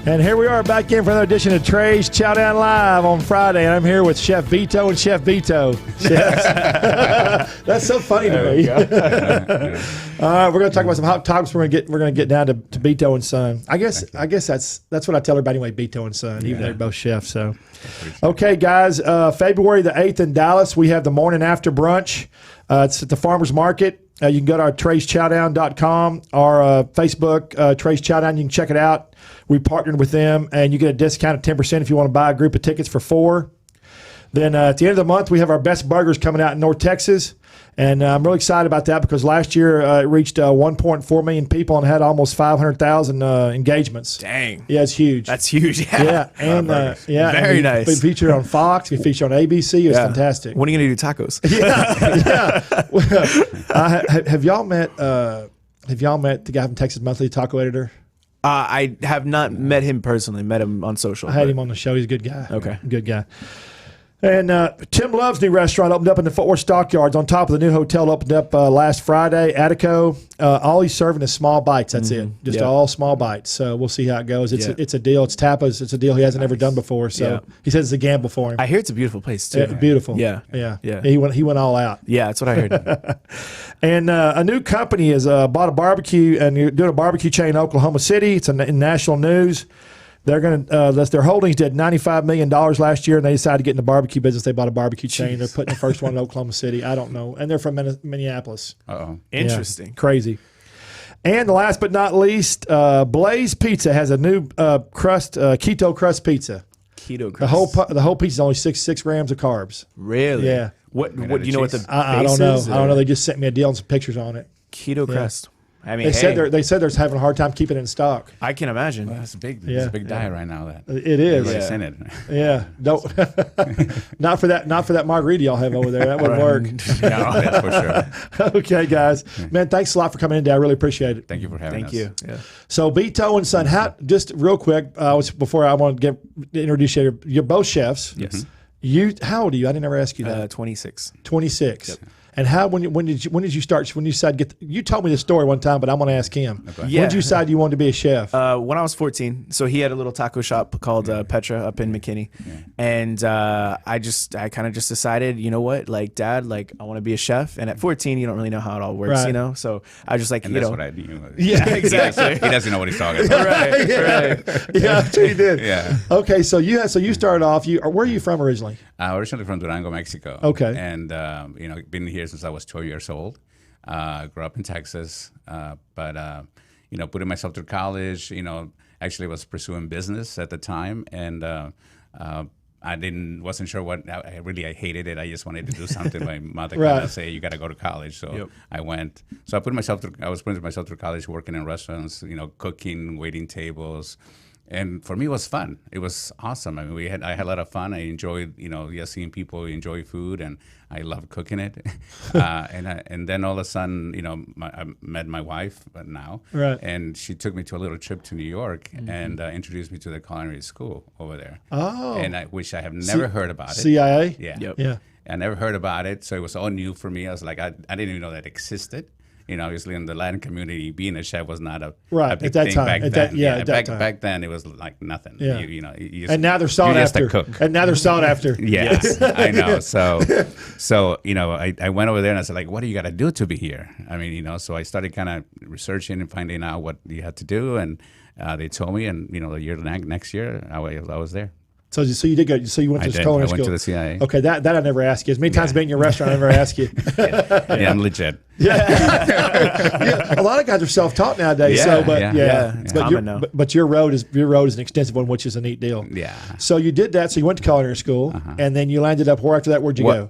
And here we are back in for another edition of Trey's Chow Down Live on Friday. And I'm here with Chef Beto and Chef Beto. That's so funny to me. All right, we're going to talk about some hot topics. We're going to get down to Beto and Son. I guess that's what I tell everybody anyway. Beto and Son, even though they're both chefs. So, okay, guys. February the 8th in Dallas, we have the morning after brunch. It's at the Farmers Market. You can go to our Trey'sChowdown.com, our Facebook, Trey's Chowdown. You can check it out. We partnered with them, and you get a discount of 10% if you want to buy a group of tickets for 4. Then at the end of the month, we have our best burgers coming out in North Texas, and I'm really excited about that because last year it reached 1.4 million people and had almost 500,000 engagements. Dang. Yeah, it's huge. That's huge. Yeah, and very nice. We featured on Fox. We featured on ABC. It was fantastic. When are you going to do tacos? Have y'all met the guy from Texas Monthly, taco editor? I have not met him personally. Met him on social. I had him on the show. He's a good guy. Okay. Good guy. And Tim Love's new restaurant opened up in the Fort Worth Stockyards on top of the new hotel opened up last Friday, Attico. All he's serving is small bites. That's it. Just all small bites. So we'll see how it goes. It's a deal. It's tapas. It's a deal he hasn't ever done before. So he says it's a gamble for him. I hear it's a beautiful place too. Beautiful. Yeah. He went all out. Yeah, that's what I heard. And a new company has bought a barbecue, and you're doing a barbecue chain in Oklahoma City. It's in national news. They're going to their holdings did $95 million last year, and they decided to get in the barbecue business. They bought a barbecue chain. They're putting the first one in Oklahoma City. I don't know. And they're from Minneapolis. Uh-oh. Interesting. Yeah, crazy. And last but not least, Blaze Pizza has a new crust, keto crust pizza. Keto crust. The whole pizza is only 6 grams of carbs. Really? Yeah. What do you know what the I don't know. I don't know. They just sent me a deal and some pictures on it. Keto crust. I mean, they said they're having a hard time keeping it in stock. I can imagine. Well, that's a big. It's a big diet right now. It is. Everybody's in it. Yeah. Don't. Not for that margarita y'all have over there. That wouldn't work. No, that's for sure. Okay, guys. Man, thanks a lot for coming in today. I really appreciate it. Thank you for having us. Thank you. Yeah. So Beto and Son, just real quick, before I want to introduce you, you're both chefs. Yes. How old are you? I didn't ever ask you that. 26. 26. Yep. And when did you start? When you decided you told me the story one time, but I'm going to ask him. Okay. When did you decide you wanted to be a chef? When I was 14, so he had a little taco shop called Petra up in McKinney, and I kind of just decided, you know what, like Dad, like I want to be a chef. And at 14, you don't really know how it all works, right. you know. So I just and that's what I knew. Yeah, exactly. He doesn't know what he's talking about. Right. Yeah, he did. Yeah. Okay, so you started off. Where are you from originally? Originally from Durango, Mexico. Okay. And been here since I was 12 years old. Grew up in Texas, but putting myself through college. Actually was pursuing business at the time, and I wasn't sure what. I hated it. I just wanted to do something. My mother kind of say, "You got to go to college." So I went. So I was putting myself through college, working in restaurants. Cooking, waiting tables. And for me, it was fun. It was awesome. I mean, I had a lot of fun. I enjoyed, seeing people enjoy food, and I loved cooking it. And then all of a sudden, I met my wife now, right? And she took me to a little trip to New York and introduced me to the culinary school over there. Oh, and which I have never heard about it. CIA. Yeah, yeah. I never heard about it, so it was all new for me. I was like, I didn't even know that existed. Obviously in the Latin community, being a chef was not a big thing back then. Back then, it was like nothing. Yeah. And now they're sought after. And now they're sought after. Yes, I know. So I went over there and I said, like, what do you got to do to be here? I mean, so I started kind of researching and finding out what you had to do, and they told me, and the year next year, I was there. So you did go. So you went to culinary school. I went to the CIA. Okay, that I never asked you. As many times being in your restaurant, I never asked you. Yeah, I'm legit. Yeah. A lot of guys are self-taught nowadays. But your road is an extensive one, which is a neat deal. Yeah. So you did that. So you went to culinary school, and then you landed up. Where after that? Where'd you go?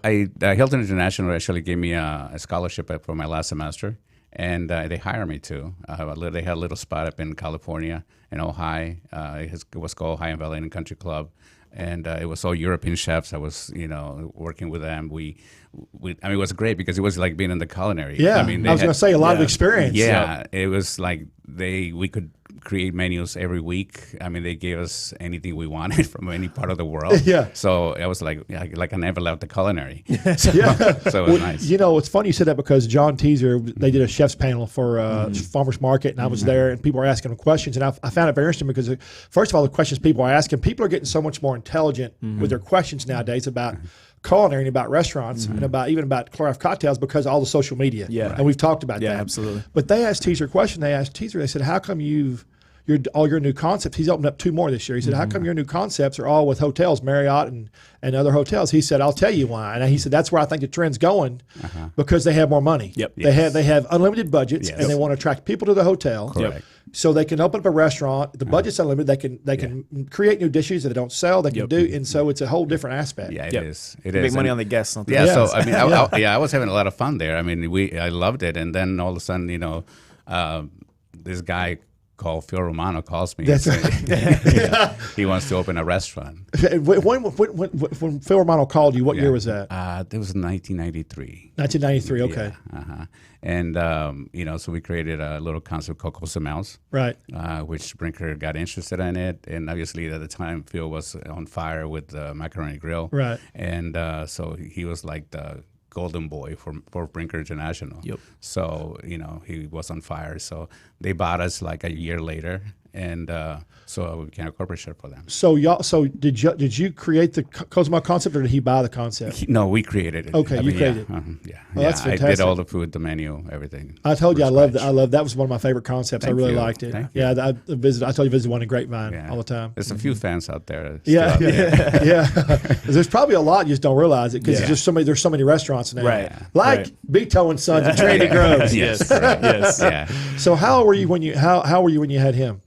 Hilton International actually gave me a scholarship for my last semester, and they hired me too. They had a little spot up in California in Ojai. It was called Ojai and Valley Inn Country Club. and it was all European chefs. I was, working with them. I mean, it was great because it was like being in the culinary. Yeah, I mean, I was going to say a lot of experience. Yeah, it was like we could create menus every week. I mean, they gave us anything we wanted from any part of the world. Yeah. So it was like I never left the culinary. Yeah. So it was nice. It's funny you said that because John Teaser, they did a chef's panel for Farmers Market, and I was there, and people were asking them questions, and I found it very interesting because, first of all, the questions people are asking, people are getting so much more intelligent with their questions nowadays about culinary and about restaurants and about craft cocktails because of all the social media. Yeah. And we've talked about that. Yeah, absolutely. But they asked Teaser a question. They said, how come all your new concepts, he's opened up 2 more this year. He said, how come your new concepts are all with hotels, Marriott and other hotels? He said, I'll tell you why. And he said, that's where I think the trend's going because they have more money. Yep. They have unlimited budgets and they want to attract people to the hotel. Correct. So they can open up a restaurant. The budget's unlimited. They can create new dishes that they don't sell. They can do, and so it's a whole different aspect. Yeah, it is. It Make is. money And- on the guests. Not the Yeah, Yes. so I mean, I was having a lot of fun there. I mean, I loved it, and then all of a sudden, this guy called Phil Romano calls me. That's and said, he wants to open a restaurant. When Phil Romano called you, what year was that? That was 1993. 1993. Okay. Yeah, and so we created a little concept called Cosamels, Right. which Brinker got interested in it, and obviously at the time Phil was on fire with the Macaroni Grill, Right. And so he was like the golden boy for Brinker International. Yep. So he was on fire. So they bought us like a year later, and so we became a corporate chef for them. So did you create the Cosmo concept, or did he buy the concept? No, we created it. Okay, you created it. Yeah, Oh, that's I did fantastic. all the food, the menu, everything. I told you I from loved scratch. that was one of my favorite concepts. I Thank really you. liked it. Thank you. Yeah, I told you visited one in Grapevine Yeah. all the time. There's a few fans out there. Yeah, still out there. yeah. There's probably a lot you just don't realize it because Yeah. there's so many restaurants now. Right. Like Right. Beto and Sons and Trinity Groves. Yes. Right. Yes. Yeah. So how were you when you had him?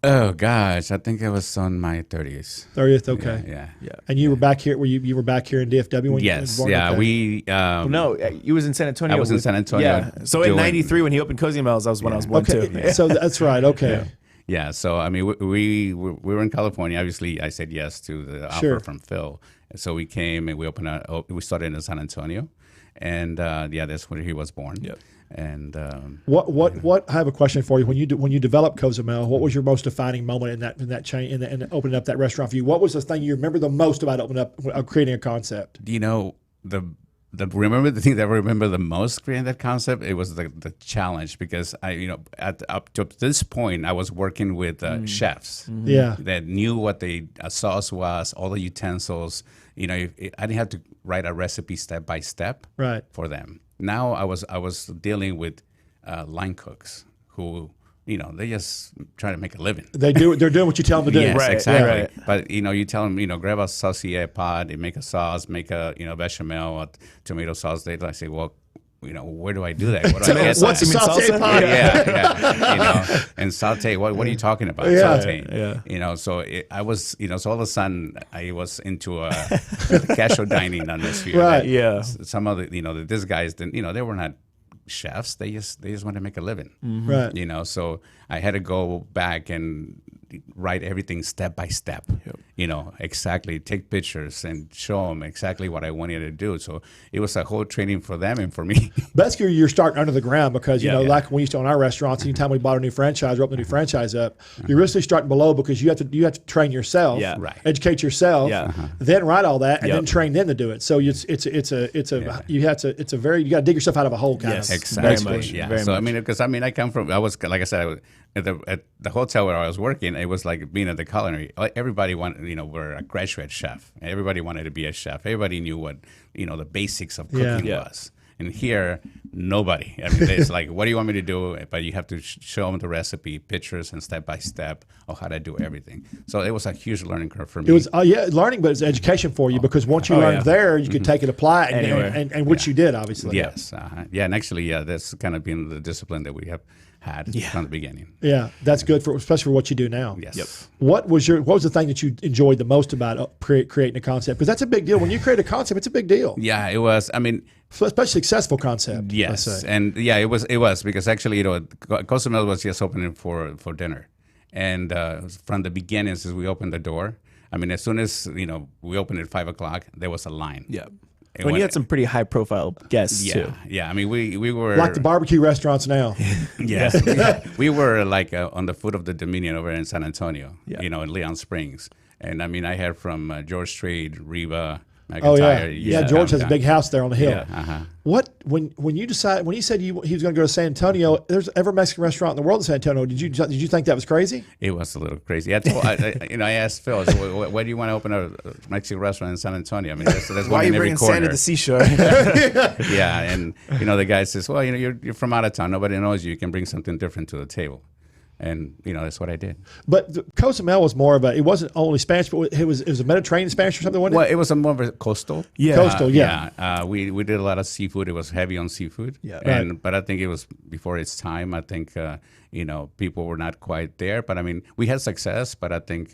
Oh gosh, I think it was on my 30s. 30th. Okay. Yeah. And you were back here. You were back here in DFW when you Yes. was born? Yeah. Okay. We. No, you was in San Antonio. I was in San Antonio Yeah. So in doing- '93 when he opened Cozy Mel's, that was when I was born Okay. too. So that's right. Okay. Yeah. So I mean, we were in California. Obviously, I said yes to the Sure. offer from Phil. So we came and we started in San Antonio, and that's where he was born. Yep. And What? I have a question for you. When you developed Cozumel, what was your most defining moment in that chain in opening up that restaurant for you? What was the thing you remember the most about creating a concept? the thing that I remember the most creating that concept, it was the challenge, because up to this point I was working with chefs Yeah. that knew what the sauce was, all the utensils. I didn't have to write a recipe step by step Right. for them. Now I was dealing with line cooks who they just try to make a living. They're doing what you tell them to do. Yes, Right, exactly. right. But you tell them, grab a saucier pot and make a sauce, make a bechamel, or tomato sauce. They like say, well, where do I do that? What do I get? What's a You mean sauce salsa? pot? Yeah. And saute. What are you talking about? Yeah. Sauteing. So I was, so all of a sudden I was into a casual dining atmosphere. Right. that Yeah. Some of the, these guys didn't, they were not chefs. They just want to make a living. Right. So I had to go back and write everything step by step. Exactly, take pictures and show them exactly what I wanted to do. So it was a whole training for them and for me. Basically, you're starting under the ground because, Yeah. like when we used to own our restaurants, anytime we bought a new franchise or opened a new franchise up, you're really starting below because you have to train yourself, Yeah. Right. educate yourself, Yeah. then write all that, and Yep. then train them to do it. So you got to dig yourself out of a hole, kind Yes. of. Exactly. Very much, Yeah. very So much. because I come from, like I said, at the hotel where I was working, it was like being at the culinary. Everybody wanted, we're a graduate chef. Everybody wanted to be a chef. Everybody knew what the basics of cooking Yeah. was. And here, nobody. I mean, it's like, what do you want me to do? But you have to show them the recipe, pictures, and step by step of how to do everything. So it was a huge learning curve for me. It was learning, but it's education for you because once you learned yeah. there, you could take it, apply it, Anywhere. and which you did, obviously. Yes. And actually, that's kind of been the discipline that we have had from the beginning. Yeah, that's good especially for what you do now. Yes. Yep. What was the thing that you enjoyed the most about creating a concept? Because that's a big deal. When you create a concept, it's a big deal. Yeah, it was. I mean, Especially successful concept. yes, let's say. and yeah, it was because actually, Cozumel was just opening for dinner, and from the beginning, since we opened the door, I mean, as soon as we opened at 5 o'clock, there was a line. Yeah. And When you had some pretty high profile guests too. Yeah. I mean, we were Like the barbecue restaurants now. Yes, we were like on the foot of the Dominion over in San Antonio. Yeah. In Leon Springs, and I mean, I heard from George Strait, Reba. Oh yeah, McIntyre, yeah. George has a big house there on the hill. Yeah, What when you said he was going to go to San Antonio? There's every Mexican restaurant in the world in San Antonio. Did you think that was crazy? It was a little crazy. I asked Phil, I said, why do you want to open a Mexican restaurant in San Antonio? I mean, that's Why one are you in every bringing corner. sand to the seashore? Yeah, and the guy says, well, you're from out of town. Nobody knows you. You can bring something different to the table. And that's what I did. But Cozumel was more of it wasn't only Spanish, but it was a Mediterranean Spanish or something, wasn't Well, it? it was more of a coastal. Yeah. Coastal, yeah. We did a lot of seafood. It was heavy on seafood. Yeah. But I think it was before its time. I think people were not quite there. But I mean, we had success. But I think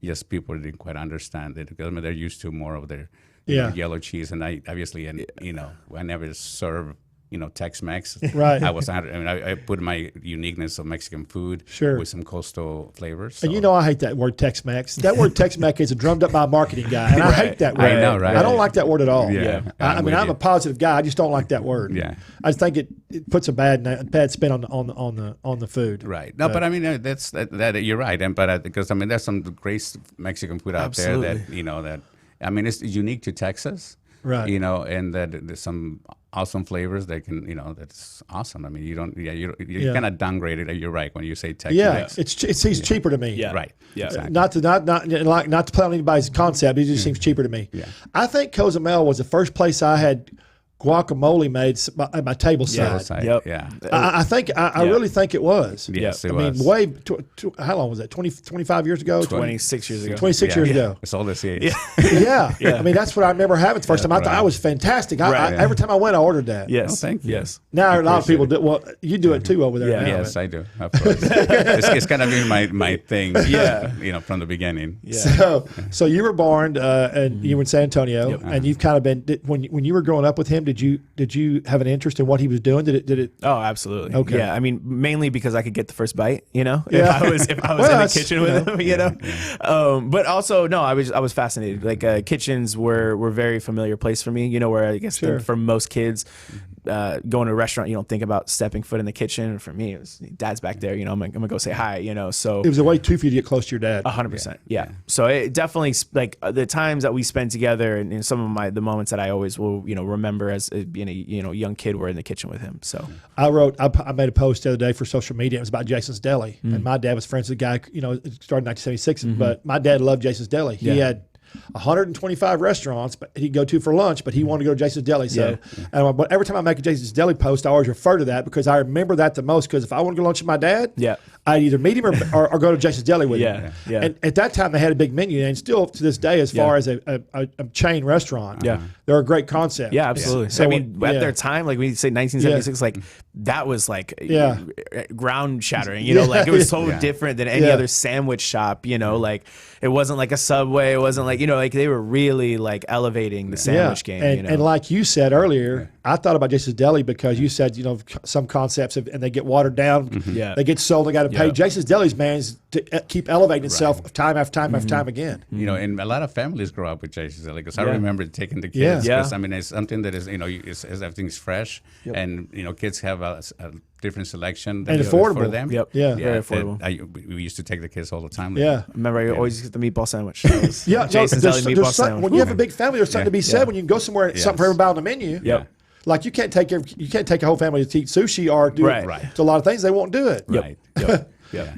yes, people didn't quite understand it because I mean they're used to more of their yellow cheese, and I obviously I never serve. Tex-Mex. Right. I put my uniqueness of Mexican food with some coastal flavors. So. And I hate that word Tex-Mex. That word Tex-Mex is drummed up by a marketing guy, and I hate that word. I know, right? I don't like that word at all. Yeah. I'm a positive guy. I just don't like that word. Yeah. I just think it puts a bad spin on the food. Right. No, but I mean that you're right, because I mean there's some great Mexican food out there that I mean it's unique to Texas. Right. And that there's some awesome flavors that can, that's awesome. I mean, you kind of downgrade it. You're right when you say Texas. Yeah, it seems cheaper to me. Yeah. Right. Yeah. Exactly. Not to play on anybody's concept. It just seems cheaper to me. Yeah. I think Cozumel was the first place I had guacamole made at my table side. Yep. Yeah. I really think it was. Yes, it was. I mean, how long was that? 25 years ago? 26 years ago. 26 years ago. It's all this age. Yeah. I mean, that's what I remember having the first time. I thought I was fantastic. Every time I went, I ordered that. Yes. Oh, thank you. Yes. Now a lot of people do. Well, you do it too over there. Yeah. Now, Yes, I do. Of course. It's kind of been my thing. From the beginning. Yeah. So you were born and you were in San Antonio, and you've kind of been when you were growing up with him. Did you have an interest in what he was doing? Did it? Oh, absolutely. Okay. Yeah, I mean, mainly because I could get the first bite. If Yeah. I was in the kitchen with him. But also, no, I was fascinated. Like kitchens were very familiar place for me. Where I guess for most kids, going to a restaurant, you don't think about stepping foot in the kitchen. For me, it was Dad's back there. I'm gonna go say hi. So it was a way too for you to get close to your dad. 100%. Yeah. So it definitely like the times that we spent together, and some of the moments that I always will remember as being a young kid were in the kitchen with him. So I made a post the other day for social media. It was about Jason's Deli, and my dad was friends with a guy. It started in 1976, but my dad loved Jason's Deli. He had 125 restaurants, but he'd go to for lunch, but he wanted to go to Jason's Deli. So, but every time I make a Jason's Deli post, I always refer to that because I remember that the most. Because if I want to go lunch with my dad, I'd either meet him or go to Jason's Deli with him. Yeah. And at that time, they had a big menu, and still to this day, as far as a chain restaurant, they're a great concept. Yeah, absolutely. So, I mean, at their time, like we say 1976, like that was like ground shattering. Like it was so different than any other sandwich shop. Like it wasn't like a Subway. It wasn't like like they were really like elevating the sandwich game. And like you said earlier, I thought about Jason's Deli because you said some concepts and they get watered down. They get sold. They got to pay. Jason's Deli's man is to keep elevating itself time after time after time again. And a lot of families grow up with Jason's Deli because I remember taking the kids. Because I mean, it's something that is everything's fresh, and kids have a different selection and affordable for them. Very affordable. We used to take the kids all the time. I remember I always get the meatball sandwich. Jason's Deli meatball sandwich. When you have a big family, there's something to be said when you can go somewhere, something for everybody on the menu. Like you can't take a whole family to eat sushi or do a lot of things. They won't do it. Right.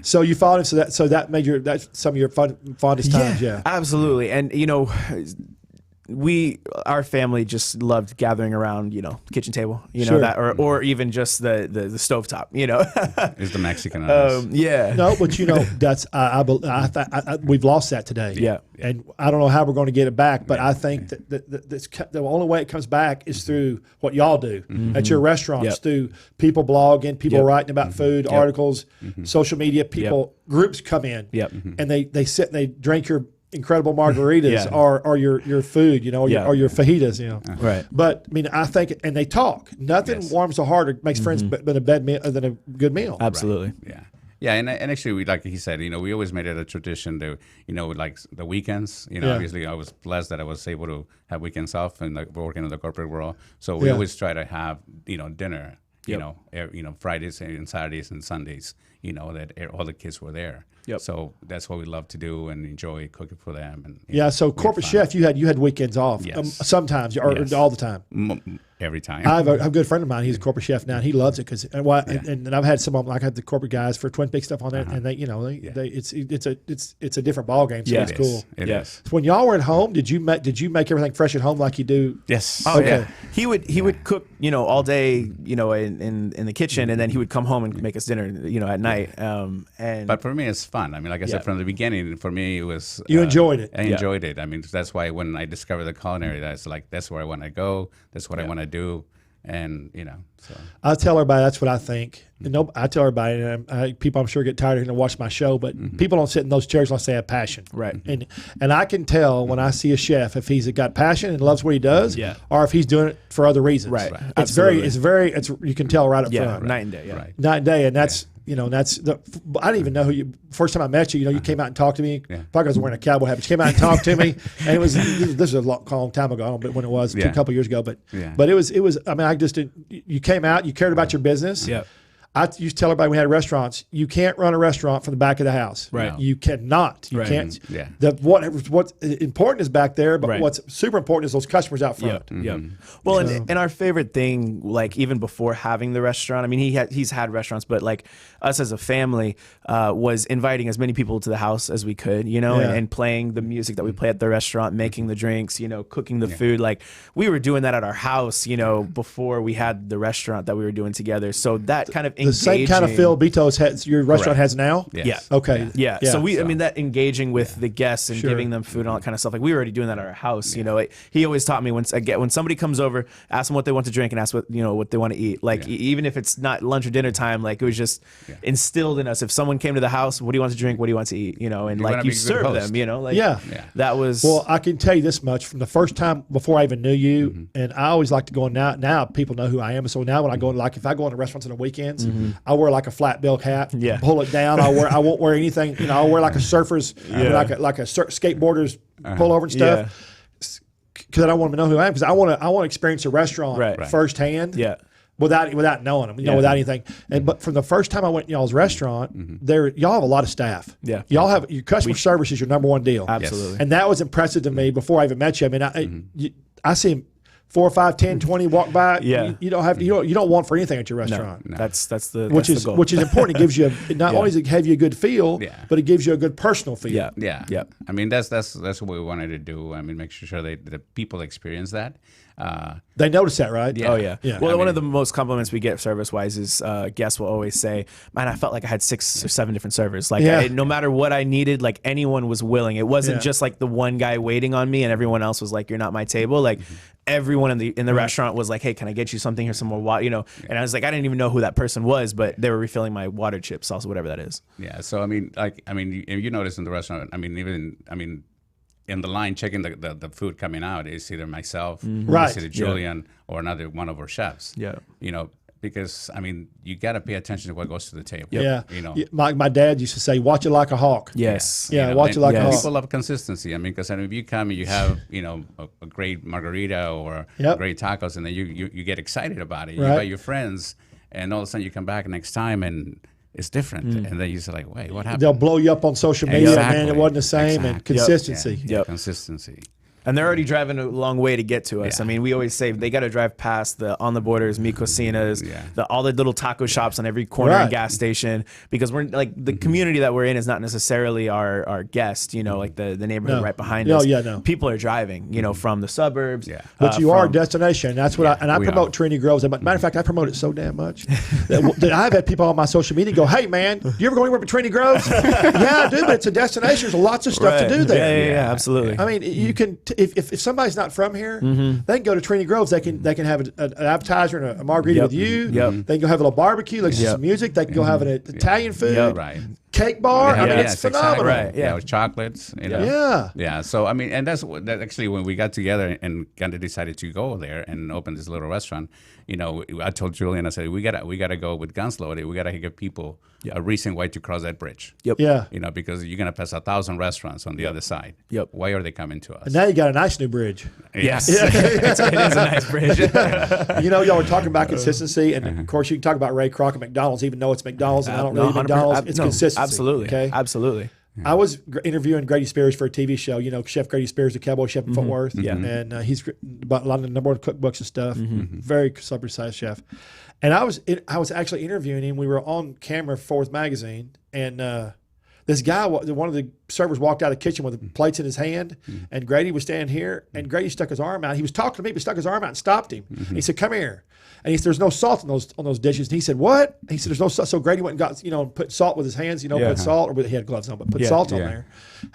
So you followed him. So that made that's some of your fondest times. Yeah. Absolutely. And our family just loved gathering around, kitchen table, that, or even just the stovetop, Is the Mexican on us. No, but that's we've lost that today. Yeah. And I don't know how we're going to get it back, but I think that the only way it comes back is through what y'all do at your restaurants, through people blogging, people writing about food, articles, social media, groups come in, and they sit and they drink your incredible margaritas or your food, or your fajitas, Right. But I mean, I think, and they talk. Nothing warms the heart or makes friends than a good meal. Absolutely. Right. Yeah. Yeah, and actually, like he said, we always made it a tradition to, like the weekends. Yeah. Obviously, I was blessed that I was able to have weekends off and like working in the corporate world. So we Yeah. always try to have, dinner. Yep. Fridays and Saturdays and Sundays. That all the kids were there. Yep. So that's what we love to do and enjoy cooking for them. And Yeah. So we had corporate fun. chef, you had weekends off. Yes. Sometimes or Yes. all the time. Every time. I have a good friend of mine. He's a corporate chef now. And he loves it because and I've had some of them, like I had the corporate guys for Twin Peaks stuff on there, and they it's a different ball game. So Yeah. it's cool. It Yeah. is. So when y'all were at home, did you make everything fresh at home like you do? Yes. Oh Okay. yeah, he would cook, all day, in the kitchen, and then he would come home and make us dinner, at night. And But for me, it's fun. I mean, like I said from the beginning, for me, it was You enjoyed it. I enjoyed it. I mean, that's why when I discovered the culinary, that's where I want to go. That's what I want to do, and so I tell everybody that's what I think. And I tell everybody, and people I'm sure get tired of to watch my show, but people don't sit in those chairs unless they have passion. Right. And I can tell when I see a chef if he's got passion and loves what he does, Yeah. or if he's doing it for other reasons. Right. It's Absolutely. you can tell right up yeah, front. night and day. Yeah. right. Night and day, and that's I didn't even know who you. First time I met you, you came out and talked to me. Yeah. Probably 'cause I was wearing a cowboy hat, but you came out and talked to me, and it was this is a long time ago. I don't know when it was, a couple years ago, but it was. I mean, I just didn't. You came out, you cared about your business. Yep. I used to tell everybody we had restaurants. You can't run a restaurant from the back of the house. Right. You cannot. You Right. can't. Yeah. What's important is back there, but Right. what's super important is those customers out front. Yep. Yep. Well, and our favorite thing, like even before having the restaurant, I mean, he's had restaurants, but like us as a family, was inviting as many people to the house as we could, and playing the music that we play at the restaurant, making the drinks, cooking the food. Like we were doing that at our house, before we had the restaurant that we were doing together. So that kind of The same kind of feel Beto's your restaurant has now. Yes. Yeah. Okay. Yeah. So I mean, that engaging with the guests and Sure. giving them food and all that kind of stuff. Like we were already doing that at our house. He always taught me when somebody comes over, ask them what they want to drink and ask what they want to eat. Like even if it's not lunch or dinner time, like it was just instilled in us. If someone came to the house, what do you want to drink? What do you want to eat? And wanna like be you a good serve host. them. Like Yeah. that was. Well, I can tell you this much from the first time before I even knew you, and I always like to go in now. Now people know who I am, so now when I go in, like if I go into restaurants on the weekends, I wear like a flat bill hat, pull it down. I won't wear anything. I'll wear like a surfer's, like a skateboarder's pullover and stuff. Because I don't want them to know who I am. Because I want to experience a restaurant firsthand. Yeah. Without knowing them, without anything. But from the first time I went to y'all's restaurant, y'all have a lot of staff. Yeah. Y'all have your customer service is your number one deal. Absolutely. And that was impressive to me before I even met you. I mean, I see them 4, 5, 10, 20 walk by. Yeah. You don't have you don't want for anything at your restaurant. No. That's the Which that's is the goal. which is important. It gives you not only does it have you a good feel, but it gives you a good personal feel. Yeah. Yeah. Yep. I mean, that's what we wanted to do. I mean, make sure the people experience that. They notice that, right? Oh yeah. Yeah. Well, I one mean- of the most compliments we get service wise is guests will always say, "Man, I felt like I had 6 or 7 different servers. Like no matter what I needed, like anyone was willing. It wasn't just like the one guy waiting on me and everyone else was like, "You're not my table." Like everyone in the restaurant was like, "Hey, can I get you something? Here's some more water." And I was like, I didn't even know who that person was, but they were refilling my water chip sauce, whatever that is. Yeah. So I mean, you notice in the restaurant. I mean, in the line checking the food coming out, it's either myself, Right. it's either Julian, or another one of our chefs. Yeah. Because I mean, you got to pay attention to what goes to the table. Yeah. You know. My dad used to say, "Watch it like a hawk." Yes. Yeah. Watch it like a yes. hawk. People love consistency. I mean, because if you come and you have a great margarita or Yep. great tacos, and then you get excited about it. You Right. invite your friends, and all of a sudden you come back next time and it's different. And then you say like, "Wait, what happened?" They'll blow you up on social media, man. It wasn't the same, and Exactly. consistency. Yeah. Yep. Consistency. And they're already driving a long way to get to us. Yeah. I mean, we always say they got to drive past the On the Borders, Mi Cocinas, all the little taco shops on every corner and gas station, because we're like the community that we're in is not necessarily our guest, like the neighborhood right behind us. No. People are driving, from the suburbs. Yeah. But you are a destination. That's what I we promote are. Trinity Groves. Matter of fact, I promote it so damn much that I've had people on my social media go, "Hey man, you ever go anywhere but Trinity Groves?" Yeah, I do, but it's a destination. There's lots of stuff to do there. Yeah, absolutely. I mean, you can if somebody's not from here, they can go to Trinity Groves. They can have an appetizer and a margarita with you. Yep. They can go have a little barbecue, listen to some music. They can go have an Italian food. Yep. Right. cake bar. I mean, yes, it's phenomenal. Exactly. Right, yeah. With chocolates. You know? Yeah. So I mean, and that actually when we got together and kind of decided to go there and open this little restaurant. You know, I told Julian, I said we gotta go with guns loaded. We gotta give people a reason why to cross that bridge. Yep. Yeah. You know, because you're gonna pass 1,000 restaurants on the other side. Yep. Why are they coming to us? And now you got a nice new bridge. Yes. it is a nice bridge. You know, y'all were talking about consistency, and of course, you can talk about Ray Kroc and McDonald's, even though it's McDonald's and I don't really eat McDonald's. It's consistency. Absolutely. Okay. Absolutely. I was interviewing Grady Spears for a TV show. You know, Chef Grady Spears, the cowboy chef in Fort Worth. Yeah. And he's about a lot of the number one cookbooks and stuff. Very celebrity-sized chef. And I was actually interviewing him. We were on camera for Fourth Magazine, and this guy, one of the servers, walked out of the kitchen with the plates in his hand, and Grady was standing here, and Grady stuck his arm out. He was talking to me, but stuck his arm out and stopped him. He said, "Come here." And he said, "There's no salt on those dishes." And he said, "What?" And he said, "There's no salt." So Grady went and got, put salt with his hands, put salt, or he had gloves on, but put salt on there.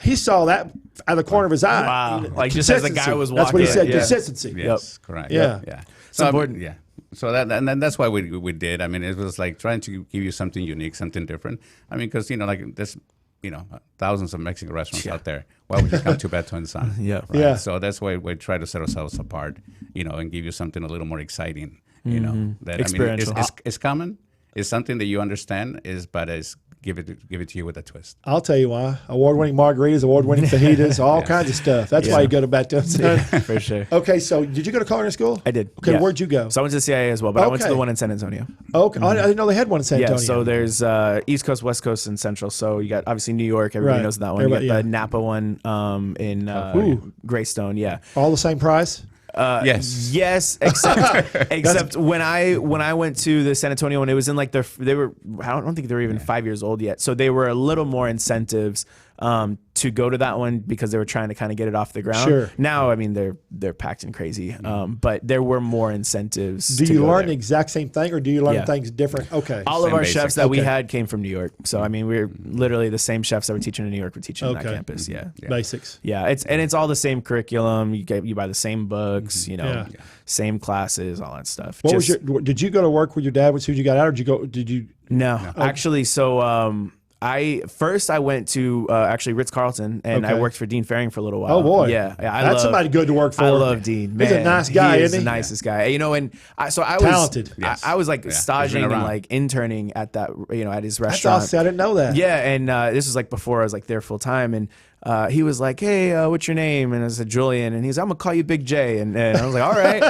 He saw that out of the corner of his eye. Wow. Like just as the guy was walking. That's what he said, Yeah. consistency. Yes, correct. Yeah. Yeah. It's important. Yeah. So and then that's why we did. I mean, it was like trying to give you something unique, something different. I mean, because like there's thousands of Mexican restaurants out there. Why would you come to Beto and Son? Yeah. Right? Yeah. So that's why we try to set ourselves apart, and give you something a little more exciting. That Experiential. I mean, it's common. It's something that you understand. But it's give it to you with a twist. I'll tell you why. Award-winning margaritas, award-winning fajitas, all kinds of stuff. That's why you go to Beto and Son. For sure. Okay, so did you go to culinary school? I did. Okay, yeah. where'd you go? So I went to the CIA as well, but I went to the Okay. one in San Antonio. Okay, I didn't know they had one in San Yeah, Antonio. so there's East Coast, West Coast, and Central. So you got obviously New York. Everybody Right. knows that one. Everybody- you got yeah. the Napa one in Greystone. Yeah. all the same price? Yes. Yes, except when I went to the San Antonio one, it was in like they were I don't think they were even 5 years old yet, so they were a little more incentives to go to that one because they were trying to kind of get it off the ground. Sure. Now, I mean, they're packed and crazy, but there were more incentives. Do to you go learn there. the exact same thing, or do you learn Yeah. things different? Okay. All of Same our basics. chefs that we Okay. had came from New York, so I mean, we're literally the same chefs that were teaching in New York were teaching on that Okay. campus. Yeah. Basics. Yeah, it's all the same curriculum. You buy the same books, Yeah. same classes, all that stuff. What was did you go to work with your dad as soon as you got out, or did you No, actually, so I went to actually Ritz-Carlton, and I Okay. worked for Dean Faring for a little while. Oh, boy. yeah, That's somebody good to work for. I love Dean. Man, He's a nice guy, he is isn't he? the nicest guy. And I was Talented. Yes. I was like Yeah. He's staging been and around. like interning at that at his That's restaurant. awesome. I didn't know that. Yeah, and this was like before I was like there full time, and he was like, "Hey, what's your name?" And I said Julian, and he's, "I'm gonna call you Big J," and I was like, "All right."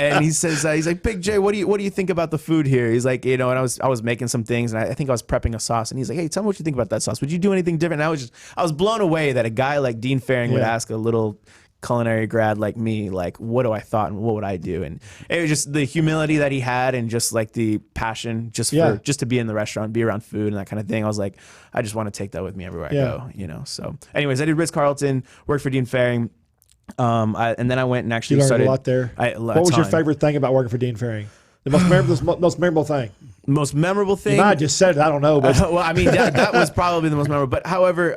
And he says, he's like, "Big J, what do you think about the food here?" He's like, and I was making some things, and I think I was prepping a sauce, and he's like, "Hey, tell me what you think about that sauce. Would you do anything different?" And I was blown away that a guy like Dean Faring would Yeah. ask a little culinary grad like me, like, what do I thought and what would I do? And it was just the humility that he had, and just like the passion just to be in the restaurant, be around food and that kind of thing. I was like, I just want to take that with me everywhere I go, So anyways, I did Ritz-Carlton, worked for Dean Faring. And then I went and actually You learned started a lot there. What was your favorite thing about working for Dean Faring? The most memorable thing. most memorable thing? You might have just said it. I don't know. But Well, I mean, that was probably the most memorable. But however,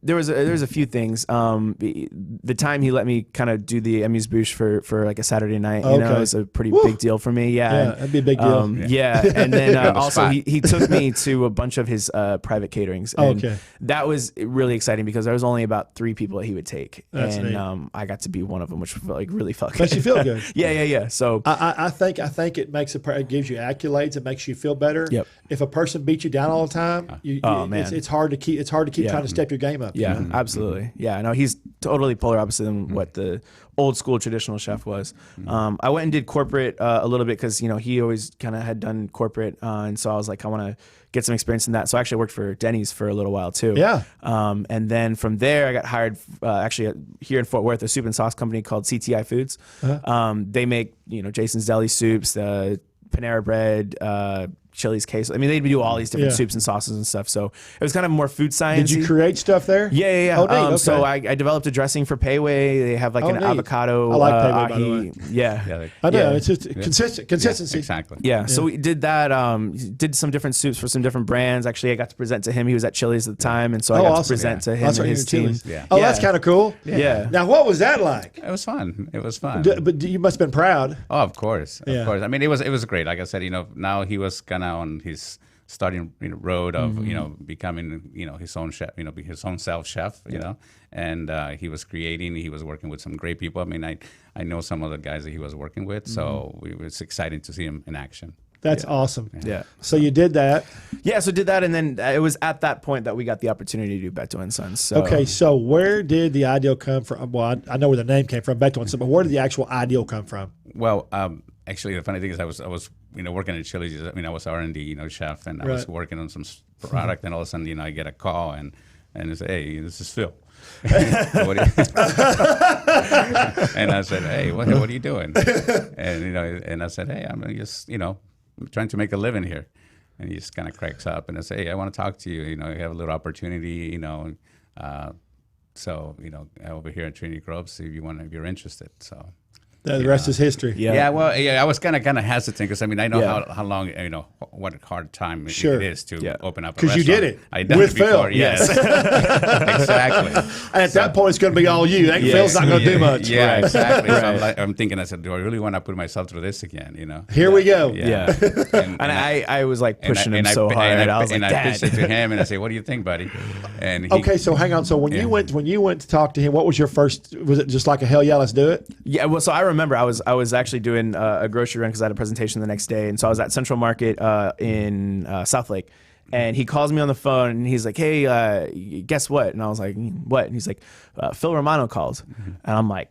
there was a few things. The time he let me kind of do the amuse-bouche for like a Saturday night, it was a pretty big deal for me. Yeah, that'd be a big deal. And then also spot. he took me to a bunch of his private caterings. And that was really exciting because there was only about 3 people that he would take, That's and neat. I got to be one of them, which like really felt good. Makes you feel good. Yeah. So I think it makes it gives you accolades. It makes you feel better. Yep. If a person beats you down all the time, man. it's hard to keep trying to step your game up. Yeah, absolutely. Yeah, no, he's totally polar opposite than what the old school traditional chef was. I went and did corporate a little bit because he always kind of had done corporate, and so I was like, I want to get some experience in that. So I actually worked for Denny's for a little while too. Yeah. And then from there, I got hired actually here in Fort Worth, a soup and sauce company called CTI Foods. They make Jason's Deli soups, Panera Bread, Chili's queso. I mean, they do all these different soups and sauces and stuff. So it was kind of more food science. Did you create stuff there? Yeah. Oh, neat. Okay. So I developed a dressing for Pei Wei. They have like an neat. avocado. I like Pei Wei, by the ahi. way. Yeah. I know. Yeah. It's just consistency. Exactly. Yeah, so we did that. Did some different soups for some different brands. Actually, I got to present to him. He was at Chili's at the time, and so I got to present to him That's and right, his team. Chili's. Yeah. Oh, Yeah. that's kind of cool. Yeah. Now, what was that like? It was fun. It was fun. But you must have been proud. Oh, of course, Yeah. of course. I mean, it was great. Like I said, now he was kind of on his starting road of becoming his own chef, be his own self chef, and he was creating. He was working with some great people. I mean, I know some of the guys that he was working with, so it was exciting to see him in action. That's awesome. Yeah. So you did that. Yeah, so did that, and then it was at that point that we got the opportunity to do Beto and Sons. So. Okay, so where did the ideal come from? Well, I know where the name came from, Beto and Sons, but where did the actual ideal come from? Well, actually, the funny thing is, I was working at Chili's. I mean, I was R&D, chef, and I was working on some product, and all of a sudden, I get a call and they say, "Hey, this is Phil." And I said, "Hey, what are you doing?" And I said, "Hey, I'm just trying to make a living here." And he just kind of cracks up and I say, "Hey, I want to talk to you. You have a little opportunity. So over here at Trinity Groves, if you're interested." So. The rest is history. Yeah. Well, I was kind of hesitant because I mean I know how long what a hard time it is to open up a restaurant. Because you did it. I done with it before. Phil. Yes. Exactly. And at that point, it's going to be all you. Phil's not going to do much. Yeah, right. Exactly. So I'm thinking, I said, do I really want to put myself through this again? Here we go. Yeah. And I was like pushing him so hard. I was like, Dad. I pitched it to him and I say, "What do you think, buddy?" And okay, so hang on. So when you went to talk to him, what was your first? Was it just like a hell yeah, let's do it? Yeah. Well, so I remember I was actually doing a grocery run because I had a presentation the next day, and so I was at Central Market in South Lake, and he calls me on the phone and he's like, "Hey, guess what?" And I was like, "What?" And he's like, "Phil Romano called," and I'm like,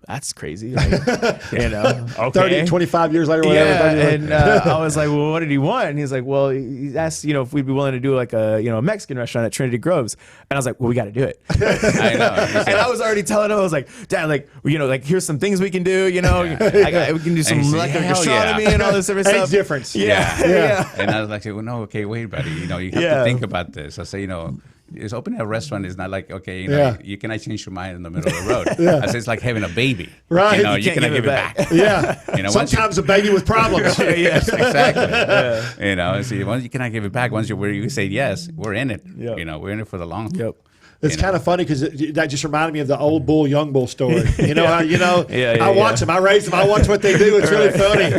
"That's crazy." Okay. 30, 25 years later, whatever. Yeah, and I was like, "Well, what did he want?" And he's like, "Well, he asked, if we'd be willing to do like a Mexican restaurant at Trinity Groves." And I was like, "Well, we got to do it." I know. And I was already telling him, I was like, "Dad, here's some things we can do. We can do some molecular gastronomy and all this different stuff." Age difference. Yeah. And I was like, "Well, no, okay, wait, buddy. You have to think about this." I say, it's opening a restaurant is not like, okay, you cannot change your mind in the middle of the road. I say it's like having a baby. Right. You cannot give it back. Yeah. Sometimes a baby with problems. Yes, exactly. Once you cannot give it back, once you say yes, we're in it. Yep. We're in it for the long term. Yep. It's kind of funny because that just reminded me of the old bull, young bull story. I watch them, I raise them, I watch what they do. It's really funny.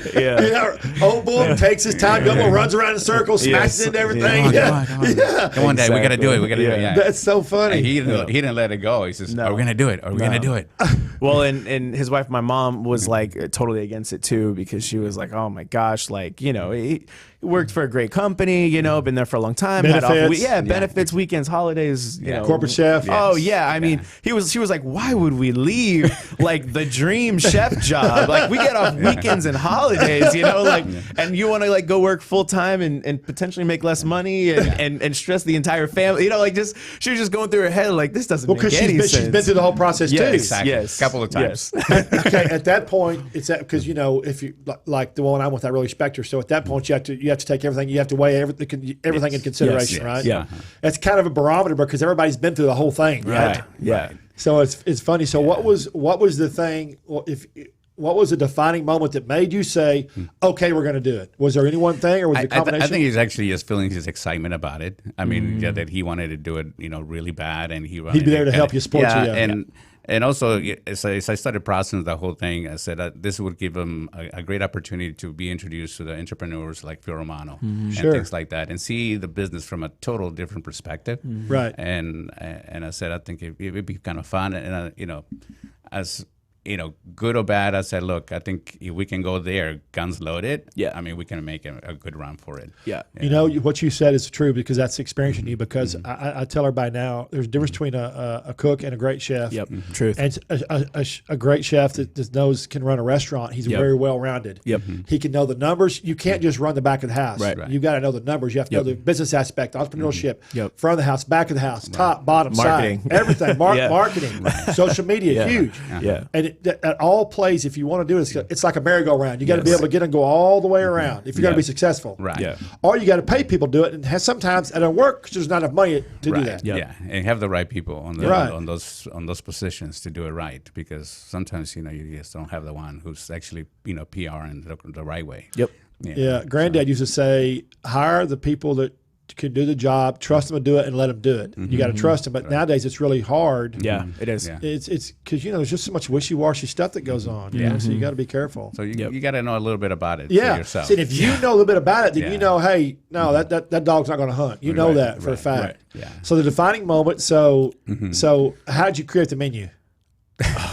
Old bull takes his time, young bull runs around in circles, smashes into everything. Come on, Dad, we got to do it. We got to do it. Yeah. That's so funny. And he didn't let it go. He says, "Are we going to do it? Are we going to do it?" Well, and his wife, my mom, was like totally against it too because she was like, "Oh my gosh, he worked for a great company, been there for a long time. Benefits. Benefits, weekends, holidays, corporate chef. Oh yeah, I mean, she was like, "Why would we leave like the dream chef job? Like we get off weekends and holidays, and you want to like go work full time and potentially make less money and stress the entire family, she was just going through her head like this doesn't make any sense. She's been through the whole process too. Exactly. Yes, a couple of times. Yes. Okay, at that point, it's that because if you like the one I'm with, I really respect her. So at that point, you have to take everything. You have to weigh everything in consideration, right? Yeah. That's kind of a barometer because everybody's been through the whole thing, right? Yeah. So it's funny. So what was the thing? What was the defining moment that made you say, "Okay, we're going to do it"? Was there any one thing, or was it a combination? I think he's actually just feeling his excitement about it. I mean, that he wanted to do it, really bad, and he'd be there to help you support you. And also, as I started processing the whole thing, I said that this would give him a great opportunity to be introduced to the entrepreneurs like Phil Romano and things like that, and see the business from a total different perspective. Right. And I said, I think it would be kind of fun, and as good or bad, I said, look, I think if we can go there, guns loaded. Yeah. I mean, we can make a good run for it. Yeah. What you said is true because that's the experience you need. Because I tell everybody now, there's a difference between a cook and a great chef. Yep. Truth. And a great chef that knows can run a restaurant. He's very well rounded. Yep. He can know the numbers. You can't just run the back of the house. Right. You got to know the numbers. You have to know the business aspect, entrepreneurship, Yep. front of the house, back of the house, top, bottom, Marketing. side, everything. Marketing, social media, huge. Yeah. And it all plays. If you want to do it, it's like a merry-go-round. You got to be able to get and go all the way around if you're going to be successful. Right. Yeah. Or you got to pay people to do it, and sometimes it don't work because there's not enough money to do that. Yeah, and have the right people on those positions to do it right, because sometimes you just don't have the one who's actually PR in the right way. Yep. Yeah. Granddad used to say, hire the people that can do the job, trust them to do it, and let them do it. You got to trust them. But nowadays it's really hard. Yeah, it is. Yeah. It's because there's just so much wishy-washy stuff that goes on. You know? So you got to be careful. So you got to know a little bit about it for Yeah. yourself. See, and if you know a little bit about it, then you know, hey, no, that dog's not going to hunt. You know that for a fact. Right. Yeah. So the defining moment. So how did you create the menu?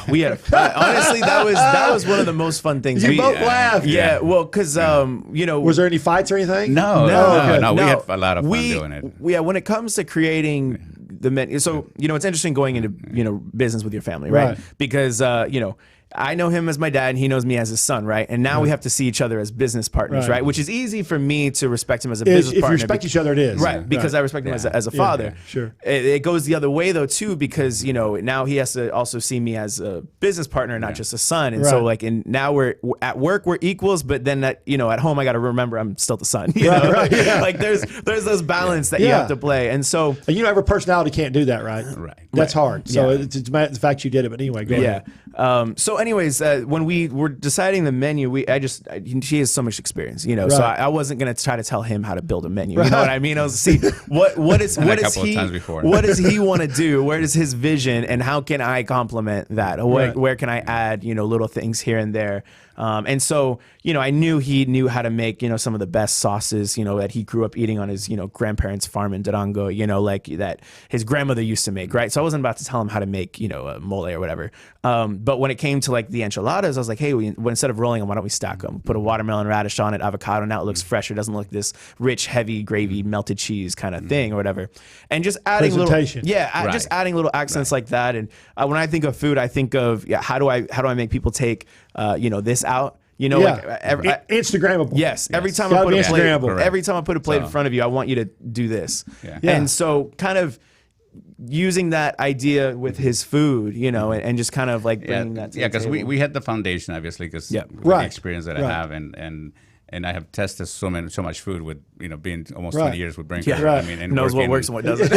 We had honestly that was one of the most fun things. You both laughed. Yeah, well, because Was there any fights or anything? No. Okay. We had a lot of fun doing it. Yeah, when it comes to creating the menu, so it's interesting going into business with your family, right? Because I know him as my dad and he knows me as his son, right? And now we have to see each other as business partners, right? Which is easy for me to respect him as a business partner. If you respect each other, it is. Right, because I respect him as a father. Sure. It goes the other way, though, too, because, now he has to also see me as a business partner, not just a son. And so, and now we're at work, we're equals, but then, at home, I got to remember I'm still the son. Like, there's this balance that you have to play. And so... And every personality can't do that, right? Right. That's hard. So it's the fact you did it. But anyway, go ahead. So anyways, when we were deciding the menu, she has so much experience, so I wasn't going to try to tell him how to build a menu. You know what I mean? I was see what does he want to do? Where is his vision, and how can I complement that? Where can I add little things here and there? And so, I knew he knew how to make, some of the best sauces, that he grew up eating on his, grandparents' farm in Durango, like that his grandmother used to make, right? So I wasn't about to tell him how to make, a mole or whatever. But when it came to like the enchiladas, I was like, hey, instead of rolling them, why don't we stack them? Put a watermelon radish on it, avocado, now it looks fresher. It doesn't look this rich, heavy gravy, melted cheese kind of thing or whatever. And just adding just adding little accents like that. And when I think of food, I think of, how do I make people take, this out? Instagrammable. Yes. Every time I put a plate in front of you, I want you to do this. Yeah. And so kind of using that idea with his food, and just kind of like bringing that to the because table. we had the foundation, obviously, because the experience that I have, and I have tested so much food with being almost 20 years with Brinker. Yeah. I mean, and knows what works and what doesn't.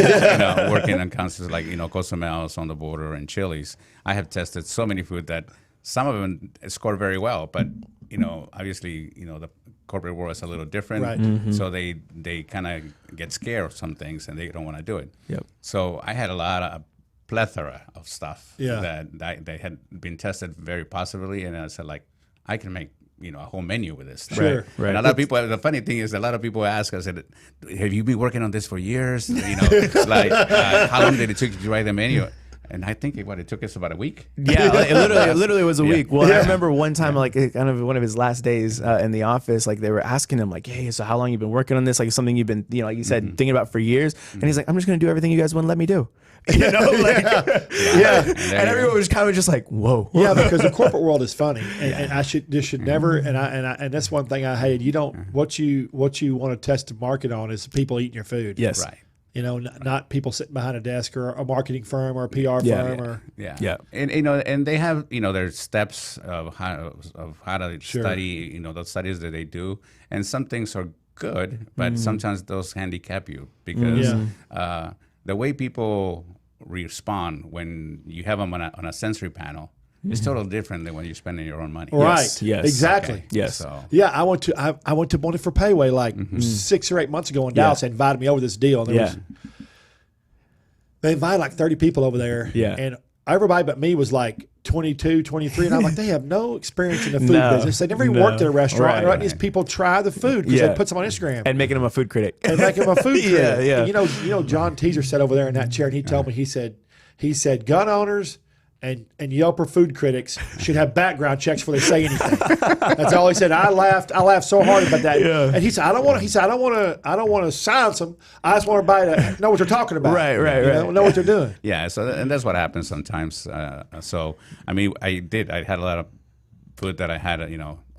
Working on concerts like Cozumel's on the border and Chili's, I have tested so many food that some of them score very well, but obviously the corporate world is a little different, right. So they kind of get scared of some things and they don't want to do it. Yep. So I had a plethora of stuff Yeah. that they had been tested very positively, and I said, like, I can make a whole menu with this stuff. Sure. Right. And a lot of people, the funny thing is, a lot of people ask us, have you been working on this for years? Like, how long did it take you to write the menu? And I think it took us about a week. Yeah, it literally was a week. Well, I remember one time, like kind of one of his last days in the office, like they were asking him, like, "Hey, so how long you been working on this? Like something you've been, like you said, thinking about for years?" And he's like, "I'm just gonna do everything you guys wouldn't let me do." And everyone was kind of just like, "Whoa." Yeah, because the corporate world is funny, and this should never. And that's one thing I hate. You don't what you want to test the market on is people eating your food. Yes. Right. Not people sitting behind a desk or a marketing firm or a PR firm and they have their steps of how to study those studies that they do, and some things are good, but sometimes those handicap you because the way people respond when you have them on a sensory panel. It's totally different than when you're spending your own money. Right. Yes. Exactly. Okay. Yes. So. Yeah, I went to Bonnet for Payway like 6 or 8 months ago in Dallas. They invited me over this deal. And they invited like 30 people over there. Yeah. And everybody but me was like 22, 23. And I'm like, they have no experience in the food business. They never even worked at a restaurant. And these people try the food because they put some on Instagram. And making them a food critic. And making them a food critic. Yeah. And John Teaser sat over there in that chair and he told me, he said, gun owners and Yelper food critics should have background checks before they say anything. That's all he said. I laughed so hard about that. Yeah. And he said, I don't want to silence them. I just want everybody to know what they're talking about. Right. Know what they're doing. Yeah. So and that's what happens sometimes. So I mean, I had a lot of food that I had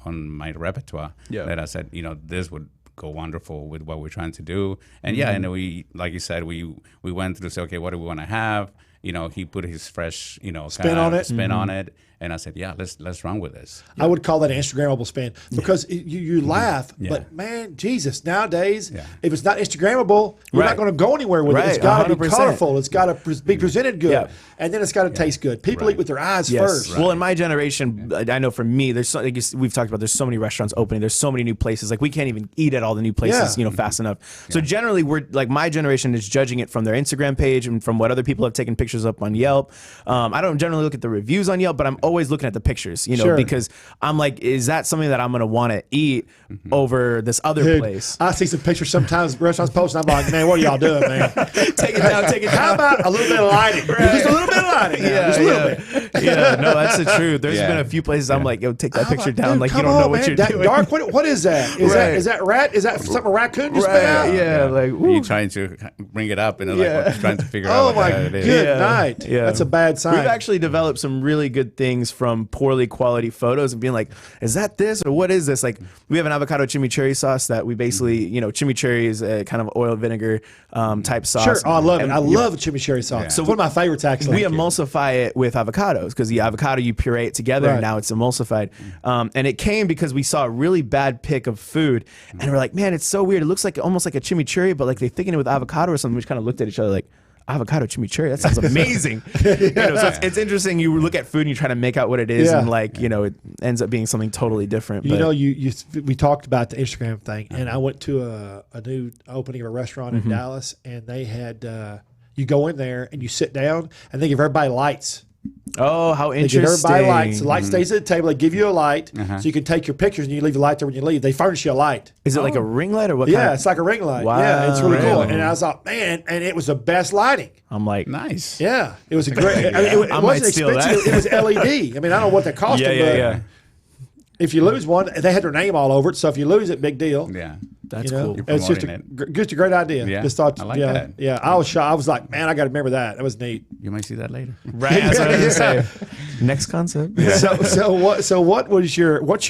on my repertoire that I said this would go wonderful with what we're trying to do. And and we, like you said, we went through say, okay, what do we want to have? He put his fresh, spin on it. Spin on it, And I said, yeah, let's run with this. I would call that an Instagrammable spin because you laugh, but man, Jesus, nowadays, if it's not Instagrammable, you're not going to go anywhere with it. It's got to be 100%. colorful. It's got to be presented good, and then it's got to taste good. People eat with their eyes first. Well, in my generation, I know for me, there's so, like we've talked about. There's so many restaurants opening. There's so many new places. Like we can't even eat at all the new places, fast enough. So generally, we're like my generation is judging it from their Instagram page and from what other people have taken pictures up on Yelp. I don't generally look at the reviews on Yelp, but I'm always looking at the pictures, because I'm like, is that something that I'm going to want to eat over this other place? I see some pictures sometimes restaurants post, and I'm like, man, what are y'all doing, man? Take it down. How about a little bit of lighting? Just a little bit of lighting. Just a little bit. No, that's the truth. There's been a few places I'm like, yo, take that picture down. Dude, like you don't know what you're doing. Dark. What is that? Is that rat? Is that something a raccoon just spit out? Like you're trying to bring it up and like trying to figure out what it is. Good night. That's a bad sign. We've actually developed some really good things from poorly quality photos and being like, is that this or what is this? Like we have an avocado chimichurri sauce that we basically, chimichurri is a kind of oil vinegar type sauce. Sure, I love it. I love chimichurri sauce. So one of my favorites actually. We emulsify it with avocados because the avocado you puree it together and now it's emulsified. And it came because we saw a really bad pic of food and we're like, man, it's so weird. It looks like almost like a chimichurri, but like they thicken it with avocado or something. We just kind of looked at each other like, avocado chimichurri, that sounds amazing. So it's interesting. You look at food and you try to make out what it is, and it ends up being something totally different. We talked about the Instagram thing, and I went to a new opening of a restaurant in Dallas, and they had you go in there and you sit down, and they give everybody lights. Oh, how interesting! They give everybody lights. The light stays at the table. They give you a light, so you can take your pictures and you leave the light there when you leave. They furnish you a light. Is it like a ring light or what? Yeah, it's like a ring light. Wow. Yeah, it's really cool. And I was like, man, and it was the best lighting. I'm like, nice. Yeah, it was a great. It wasn't expensive. It was LED. I mean, I don't know what that cost them, but if you lose one, they had their name all over it. So if you lose it, big deal. Yeah. That's cool. It's just a great idea. Yeah. Just thought, I like that. Yeah, I was shocked. I was like, man, I got to remember that. That was neat. You might see that later. Right. That's what I was going to say. Next concept. What's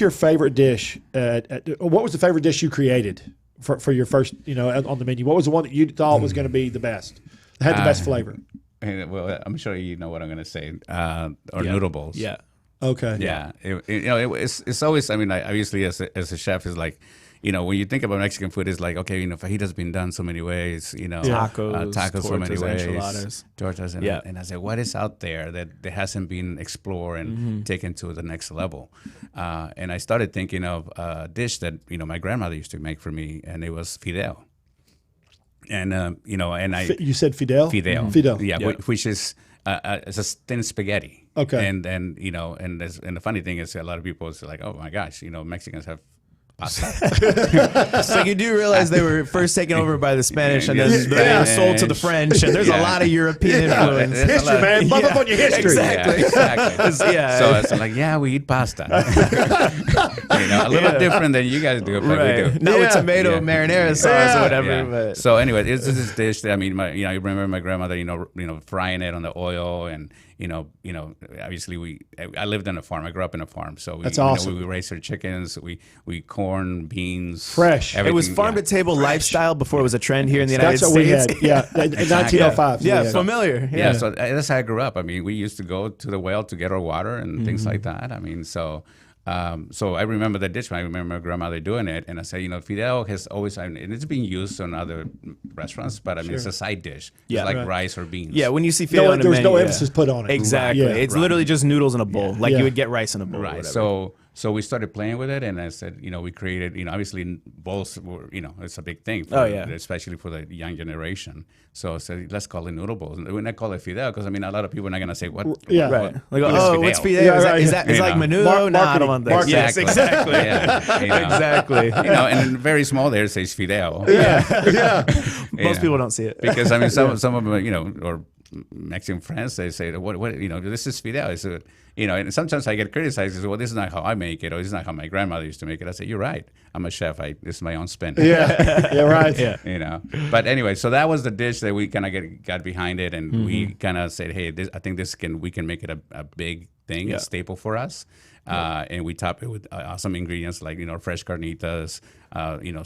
your favorite dish? What was the favorite dish you created for your first, on the menu? What was the one that you thought was going to be the best? That had the best flavor? Well, I'm sure you know what I'm going to say. Or noodle bowls. Yeah. Okay. Yeah. It's always, I mean, obviously as a chef is like, when you think about Mexican food, it's like, okay, fajitas been done so many ways, tacos so many ways, enchiladas. Tortas, and I said, what is out there that hasn't been explored and taken to the next level? And I started thinking of a dish that my grandmother used to make for me, and it was fideo. And you said fideo? Fideo, yeah. Which is it's a thin spaghetti. Okay. And the funny thing is, a lot of people is like, oh my gosh, Mexicans have pasta. So you do realize they were first taken over by the Spanish and then they were sold to the French, and there's a lot of European influence. History, man. Bump up on your history. Exactly. So it's like, we eat pasta. A little different than you guys do, but we do. Not with tomato marinara sauce or whatever. Yeah. But. So anyway, it's this dish that, I remember my grandmother, frying it on the oil, and obviously I lived on a farm. I grew up in a farm, so that's awesome. We raised our chickens. We corn, beans, fresh. Everything. It was farm to table lifestyle before it was a trend here in the United States. That's what we had. Yeah, in 1905. Yeah, familiar. Yeah, so that's how I grew up. We used to go to the well to get our water and things like that. So I remember that dish. I remember my grandmother doing it, and I said, fideo has always, and it's been used on other restaurants, but it's a side dish. It's like rice or beans. Yeah, when you see fideo on the menu, no emphasis put on it. Exactly. Right. It's literally just noodles in a bowl, like you would get rice in a bowl. Right. So we started playing with it, and I said, we created, obviously bowls were, it's a big thing, especially for the young generation. So I said, let's call it noodle bowls. And we're not call it fideo because, a lot of people are not going to say, what? Yeah. Right. Like, what's fideo? Is that like menudo? No, I don't want that. Yes, exactly. Exactly. And very small there it says fideo. Yeah. Most people don't see it. Because, some of them, or Mexican friends, they say, what, this is fideo. It's and sometimes I get criticized. They say, well, this is not how I make it, or this is not how my grandmother used to make it. I say, you're right. I'm a chef. This is my own spin. Yeah, right. Yeah. But anyway, so that was the dish that we kind of got behind it, and we kind of said, hey, I think we can make it a big thing, a staple for us. And we top it with awesome ingredients like, fresh carnitas,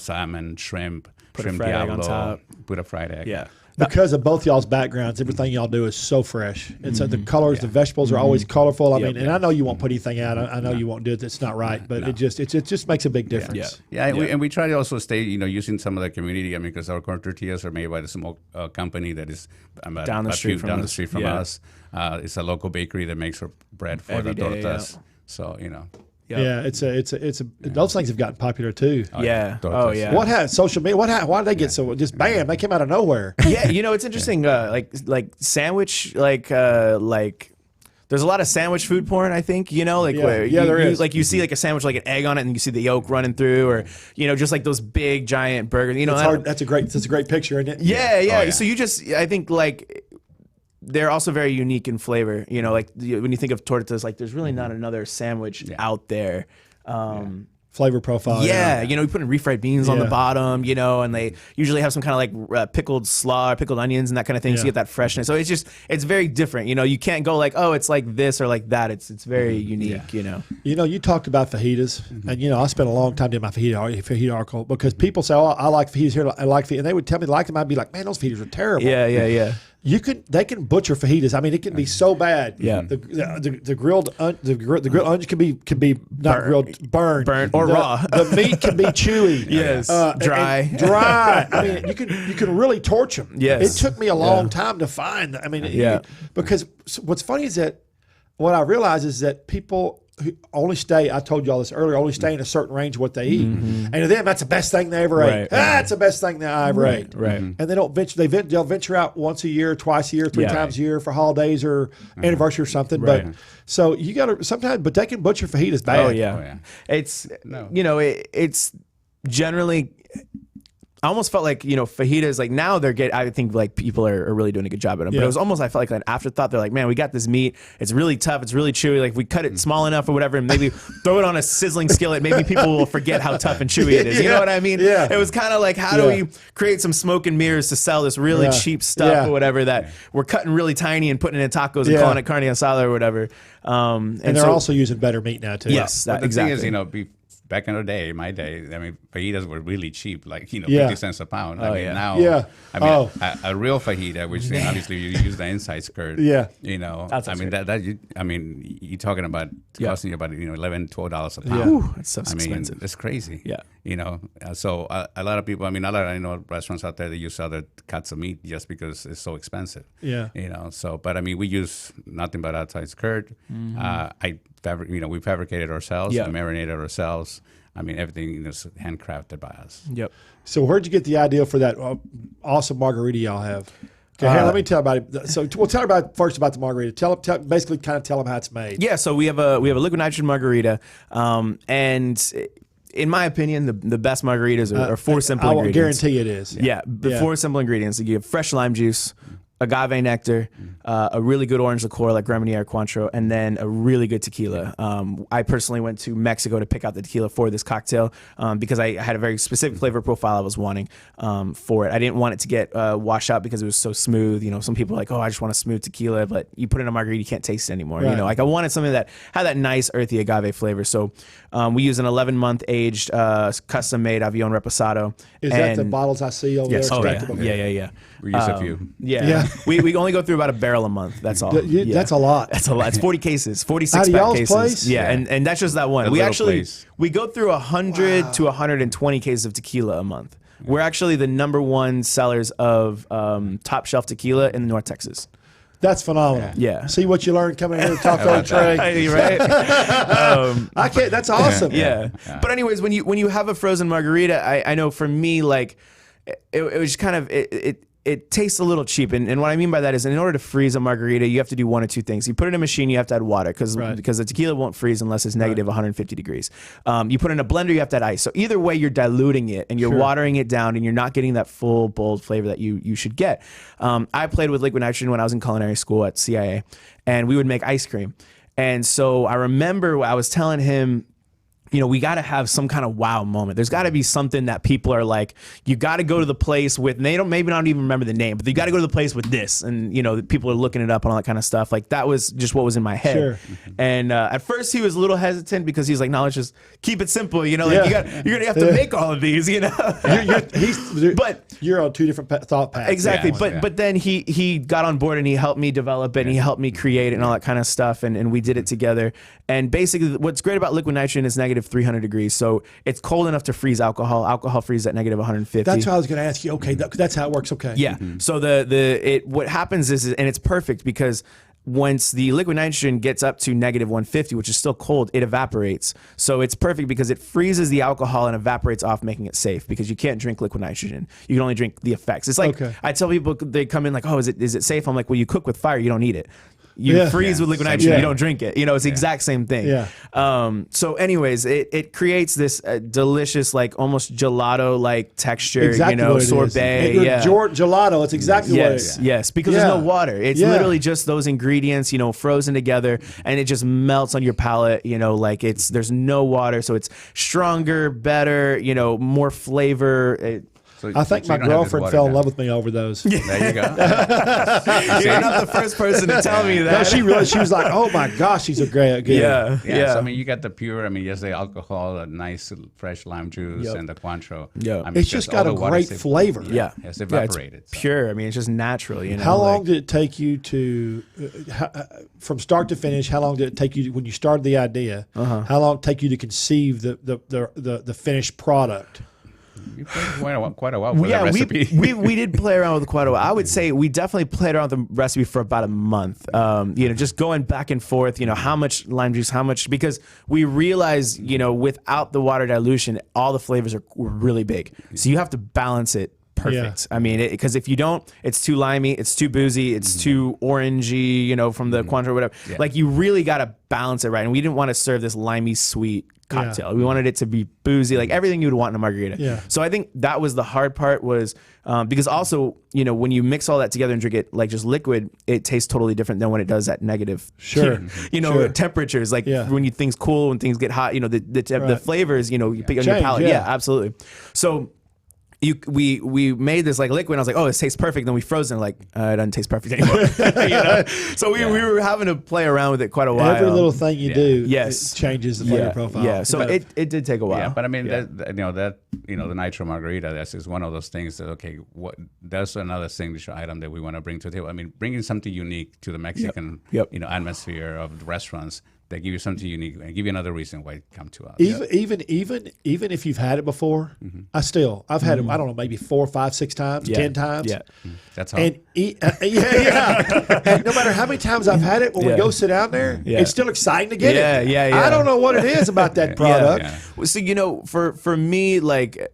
salmon, shrimp Put a fried egg diablo, on top. Put a fried egg. Yeah. because of both y'all's backgrounds, everything y'all do is so fresh. And so the colors, the vegetables are always colorful. I mean, and I know you won't put anything out. I know you won't do it. That's not right. But it just makes a big difference. And we try to also stay, using some of the community. I mean, because our corn tortillas are made by the small company that is down the street from us. It's a local bakery that makes our bread for the tortas. So, Yeah, it's a those things have gotten popular too. What had social media? Why did they get so just bam? They came out of nowhere. Yeah, it's interesting. Like sandwich, like there's a lot of sandwich food porn. I think where there is. Like you see like a sandwich like an egg on it, and you see the yolk running through, or just like those big giant burgers. That's a great picture, isn't it? Yeah. So I think like. They're also very unique in flavor. Like when you think of tortas, like there's really not another sandwich out there. Flavor profile. Yeah, you put in refried beans on the bottom, and they usually have some kind of like pickled slaw, pickled onions, and that kind of thing. So you get that freshness. So it's very different. You can't go like, oh, it's like this or like that. It's very unique. You talked about fajitas, and I spent a long time doing my fajita article because people say, oh, I like fajitas here, I like fajitas, and they would tell me they like them. I'd be like, man, those fajitas are terrible. Yeah. They can butcher fajitas. I mean, it can be so bad. Yeah. The grilled onions can be not grilled, burned or raw. The meat can be chewy. Yes. Dry. I mean, you can really torch them. Yes. It took me a long time to find. I mean, because what's funny is that what I realize is that people who only stay, I told you all this earlier, only stay in a certain range of what they eat. And to them, that's the best thing they ever ate. That's the best thing that I ever ate. Right. And they don't venture, they'll venture out once a year, twice a year, three times a year for holidays or anniversary or something. But so you got to sometimes, but they can butcher fajitas bad. Oh yeah. It's, it's generally, I almost felt like, fajitas, like now I think like people are really doing a good job at them. But it was almost, I felt like an afterthought. They're like, man, we got this meat. It's really tough. It's really chewy. Like if we cut it small enough or whatever and maybe throw it on a sizzling skillet, maybe people will forget how tough and chewy it is. You know what I mean? Yeah. It was kind of like, how do we create some smoke and mirrors to sell this really cheap stuff or whatever that we're cutting really tiny and putting it in tacos and calling it carne asada or whatever. And they're also using better meat now too. Yes, the exactly. thing is, back in the day, my day, I mean, fajitas were really cheap, like 50 cents a pound. Now, I mean, a real fajita, which obviously you use the inside skirt. That's you're talking about costing you about $11, $12 a pound. Yeah. That's so expensive. It's crazy. Yeah. So a lot of people, I know restaurants out there that use other cuts of meat just because it's so expensive. Yeah. But I mean, we use nothing but outside skirt. We fabricated ourselves, we marinated ourselves. I mean, everything is handcrafted by us. Yep. So where'd you get the idea for that awesome margarita y'all have? Okay, let me tell about it. So we'll tell first about the margarita. Basically kind of tell them how it's made. Yeah. So we have a liquid nitrogen margarita, and in my opinion, the best margaritas are four simple ingredients. I guarantee it is. Yeah. Four simple ingredients. You have fresh lime juice, agave nectar, a really good orange liqueur like Greminier or Cointreau, and then a really good tequila. I personally went to Mexico to pick out the tequila for this cocktail because I had a very specific flavor profile I was wanting for it. I didn't want it to get washed out because it was so smooth. Some people are like, oh, I just want a smooth tequila, but you put it in a margarita, you can't taste it anymore. Right. Like I wanted something that had that nice earthy agave flavor. So we use an 11-month aged custom-made Avion Reposado. Is that the bottles I see over there? Oh, yeah. We use a few. Yeah. We only go through about a barrel a month. That's all. That's a lot. That's a lot. It's 40 cases, 46 Out of pack y'all's cases. place? Yeah, and that's just that one. We go through 100 to 120 cases of tequila a month. We're actually the #1 sellers of top shelf tequila in North Texas. That's phenomenal. Yeah. See what you learned coming here to talk to Trey. Right? I can't. That's awesome. Yeah. But anyways, when you have a frozen margarita, I know for me, like it was kind of it tastes a little cheap, and what I mean by that is in order to freeze a margarita, you have to do one or two things. You put it in a machine, you have to add water because the tequila won't freeze unless it's negative 150 degrees. You put it in a blender, you have to add ice. So either way, you're diluting it and you're watering it down, and you're not getting that full, bold flavor that you should get. I played with liquid nitrogen when I was in culinary school at CIA, and we would make ice cream. And so I remember I was telling him, we got to have some kind of wow moment. There's got to be something that people are like, you got to go to the place with, and they don't maybe not even remember the name, but you got to go to the place with this. And, people are looking it up and all that kind of stuff. Like that was just what was in my head. Sure. And at first he was a little hesitant because he's like, no, let's just keep it simple. You're going to have to make all of these, But you're on two different thought paths. Exactly. But then he got on board and he helped me develop it and he helped me create it and all that kind of stuff. And we did it together. And basically what's great about liquid nitrogen is negative 300 degrees. So it's cold enough to freeze alcohol. Alcohol freezes at negative 150. That's what I was going to ask you. Okay, that's how it works. Okay. Yeah. So what happens is, and it's perfect because once the liquid nitrogen gets up to negative 150, which is still cold, it evaporates. So it's perfect because it freezes the alcohol and evaporates off, making it safe because you can't drink liquid nitrogen. You can only drink the effects. It's like, I tell people, they come in like, oh, is it safe? I'm like, well, you cook with fire, you don't eat it. You freeze with liquid nitrogen, you don't drink it. It's the exact same thing. Yeah. So anyways, it creates this delicious, like almost gelato-like texture, Exactly sorbet. Gelato, it's exactly what it is. Yes, because there's no water. It's literally just those ingredients, frozen together, and it just melts on your palate, there's no water, so it's stronger, better, more flavor. I think my girlfriend fell in love with me over those. There you go. You're not the first person to tell me that. No, she was like, oh my gosh, she's a great. Yeah. So, I mean, you got the pure, yes, the alcohol, a nice fresh lime juice, and the Cointreau. Yeah. I mean, it's just got a great flavor. Yeah. It's evaporated. It's pure. I mean, it's just natural. How long did it take you to, from start to finish, how long did it take you when you started the idea? How long did it take you to conceive the finished product? You played quite a while with the recipe. we did play around with quite a while. I would say we definitely played around with the recipe for about a month. Just going back and forth, how much lime juice, how much, because we realized, without the water dilution, all the flavors were really big. So you have to balance it perfect. I mean, because if you don't, it's too limey, it's too boozy, it's too orangey, from the Cointreau or whatever. Yeah. Like you really got to balance it right. And we didn't want to serve this limey sweet cocktail. Yeah. We wanted it to be boozy, like everything you would want in a margarita. Yeah. So I think that was the hard part was because also, when you mix all that together and drink it like just liquid, it tastes totally different than when it does at negative temperatures. Like when things cool, when things get hot, the flavors, you pick on your palate. Yeah, absolutely. So we made this like liquid and I was like, oh, this tastes perfect. Then we froze it like, it doesn't taste perfect anymore. So we were having to play around with it quite a while. Every little thing you do it changes the flavor profile. Yeah, so it did take a while. Yeah, but I mean, the nitro margarita, that's is one of those things that, that's another signature item that we want to bring to the table. I mean, bringing something unique to the Mexican, atmosphere of the restaurants. They give you something unique and give you another reason why you come to us. Even if you've had it before, I've had it, I don't know, maybe 4, 5, 6 times, 10 times. Yeah. That's all. And and no matter how many times I've had it, when we go sit down there, it's still exciting to get it. Yeah. I don't know what it is about that product. Well, so, for me, like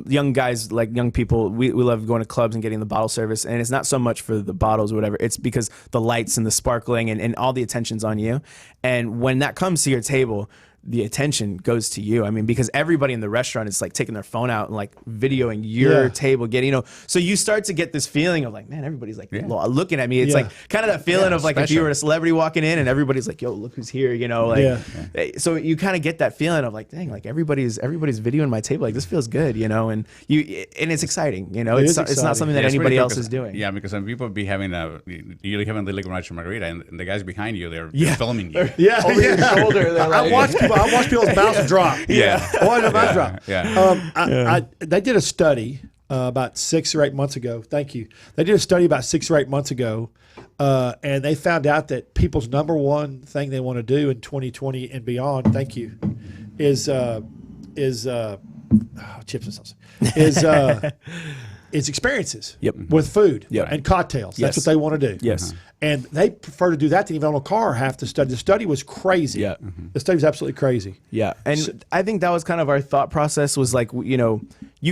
young guys, like young people, we love going to clubs and getting the bottle service, and it's not so much for the bottles or whatever, it's because the lights and the sparkling and all the attention's on you. And when that comes to your table, the attention goes to you. I mean, because everybody in the restaurant is like taking their phone out and like videoing your table, getting, so you start to get this feeling of like, man, everybody's like looking at me. It's like kind of that feeling of like special. if you were a celebrity walking in and everybody's like, yo, look who's here, so you kind of get that feeling of like, dang, like everybody's videoing my table. Like this feels good, and it's exciting, it's not something that anybody else is doing. Yeah, because some people be having you're having the liquid nitrogen margarita and the guys behind you, they're filming you. Over your shoulder. They're like, I watch people's mouths drop. Drop. They did a study about 6 or 8 months ago. Thank you. They did a study about 6 or 8 months ago, and they found out that people's number one thing they want to do in 2020 and beyond. Thank you. Is chips and sauce. Is experiences with food and cocktails. That's what they want to do. Yes. And they prefer to do that than even on a car half the study. The study was crazy. Yeah. The study was absolutely crazy. Yeah. And I think that was kind of our thought process was like, you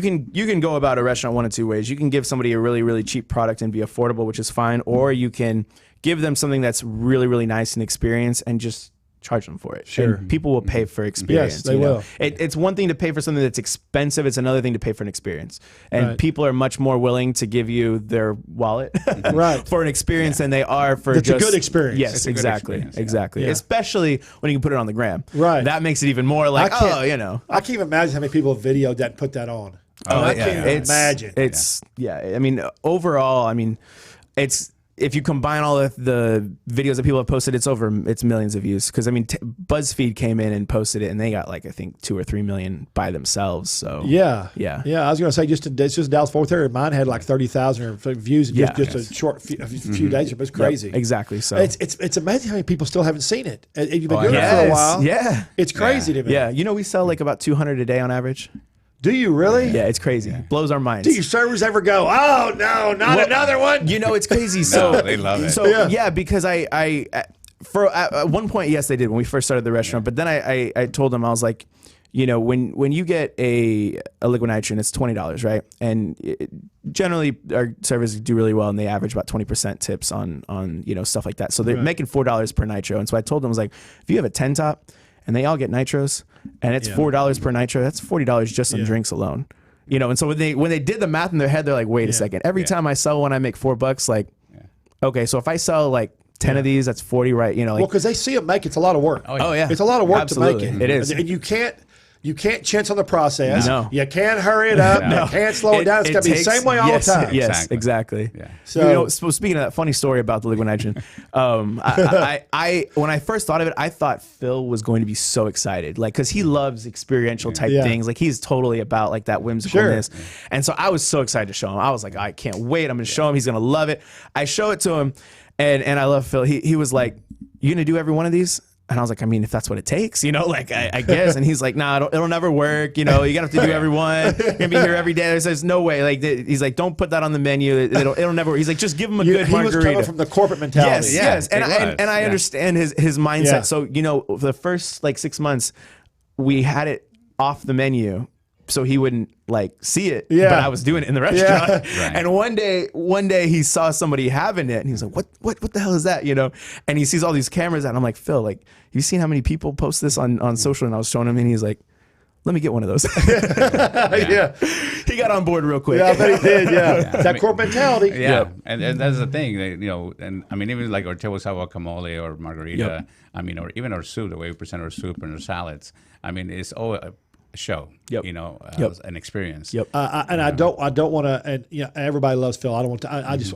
can go about a restaurant one of two ways. You can give somebody a really, really cheap product and be affordable, which is fine. Or you can give them something that's really, really nice and experience and just charge them for it. Sure. And people will pay for experience. Yes, they you know? will. It's one thing to pay for something that's expensive. It's another thing to pay for an experience. And Right. people are much more willing to give you their wallet Right. for an experience than they are for It's a just good experience. Yes, It's a good exactly. experience, yeah. Exactly. Yeah. Especially when you can put it on the gram. Right. That makes it even more like, I can't- oh, you know. I can't even imagine how many people have videoed that and put that on. Oh, I yeah, can't yeah. even imagine. It's I mean, overall, I mean, it's if you combine all of the videos that people have posted, it's millions of views. Because I mean, BuzzFeed came in and posted it, and they got like I think 2 or 3 million by themselves. So Yeah. Yeah. I was going to say it's just Dallas Fort Worth area. Mine had like 30,000 views in Yeah. just a short few days. But it's crazy. exactly. So It's amazing how many people still haven't seen it. And you've been Oh, doing it yes. for a while. Yeah. It's crazy to me. Yeah. You know, we sell like about 200 a day on average. Do you really? Yeah, it's crazy. Blows our minds. Do your servers ever go, oh, no, not another one? You know, it's crazy. So they love it. So Yeah. yeah, because for at one point, yes, they did when we first started the restaurant. But then I told them, I was like, you know, when you get a liquid nitrogen, it's $20, right? And generally our servers do really well, and they average about 20% tips on you know, stuff like that. So they're making $4 per nitro. And so I told them, I was like, if you have a 10 top and they all get nitros, and it's $4 per nitro, that's $40 just on drinks alone. You know, and so when they did the math in their head, they're like, wait a second. Every time I sell one, I make $4. Like, okay, so if I sell like 10 of these, that's 40, right? You know, like, Well, because they see them make it's a lot of work. oh yeah, It's a lot of work Absolutely. to make it. It is. And you can't chance on the process. No. You can't hurry it up. You can't slow it down. It's got to be the same way all the time. Yes, exactly. Yeah. So- you know, so speaking of that funny story about the liquid nitrogen, I when I first thought of it, I thought Phil was going to be so excited, like because he loves experiential type Yeah. things. Like he's totally about like that whimsicalness, and so I was so excited to show him. I was like, I can't wait. I'm going to show him. He's going to love it. I show it to him, and I love Phil. He was like, "You going to do every one of these?" And I was like, I mean, if that's what it takes, you know, like I guess. And he's like, nah, it'll never work. You know, you're gonna have to do every one. You're gonna be here every day. There's no way. Like he's like, don't put that on the menu. It'll never work. He's like, just give him a good He margarita. was coming from the corporate mentality. Yes. And I understand his mindset. Yeah. So, you know, for the first like 6 months, we had it off the menu so he wouldn't like see it. Yeah. But I was doing it in the restaurant. Yeah. Right. And one day he saw somebody having it and he was like, what the hell is that? You know? And he sees all these cameras and I'm like, Phil, like, you seen how many people post this on social? And I was showing him and he's like, let me get one of those. Yeah. He got on board real quick. Yeah, I bet he did. Yeah. It's that I mean, corporate mentality. Yeah, Yep. and that's the thing, you know, and I mean, even like our table guacamole or margarita, Yep. I mean, or even our soup, the way we present our soup and our salads, I mean, it's all a show, Yep. you know, Yep. an experience. Yep. And I don't want to. And everybody loves Phil. I don't want to.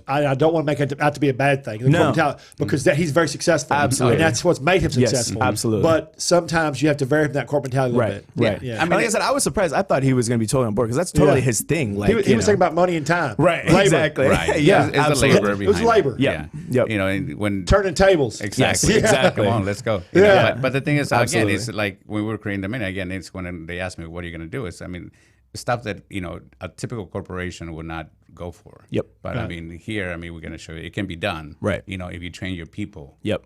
I don't want to make it out to be a bad thing. The No. corporate mentality, because he's very successful. Absolutely. and that's what's made him Yes, successful. absolutely. But sometimes you have to vary from that corporate mentality a little Right. bit. Right. Yeah. I mean, like I said, I was surprised. I thought he was going to be totally on board because that's totally his thing. Like He was you thinking know. about money and time. Right. Labor. Exactly. Right. Yeah. It's the absolutely. labor It was behind labor. Yeah. Yeah. Yep. You know, and when Turning tables. exactly, Yes, exactly. Come on, let's go. You know, Yeah. but the thing is, Absolutely. again, it's like when we were creating the menu. Again, it's when they asked me, "What are you going to do?" It's, I mean, stuff that a typical corporation would not go for. Yep. But I mean, here, we're going to show you it can be done. Right. You know, if you train your people. Yep.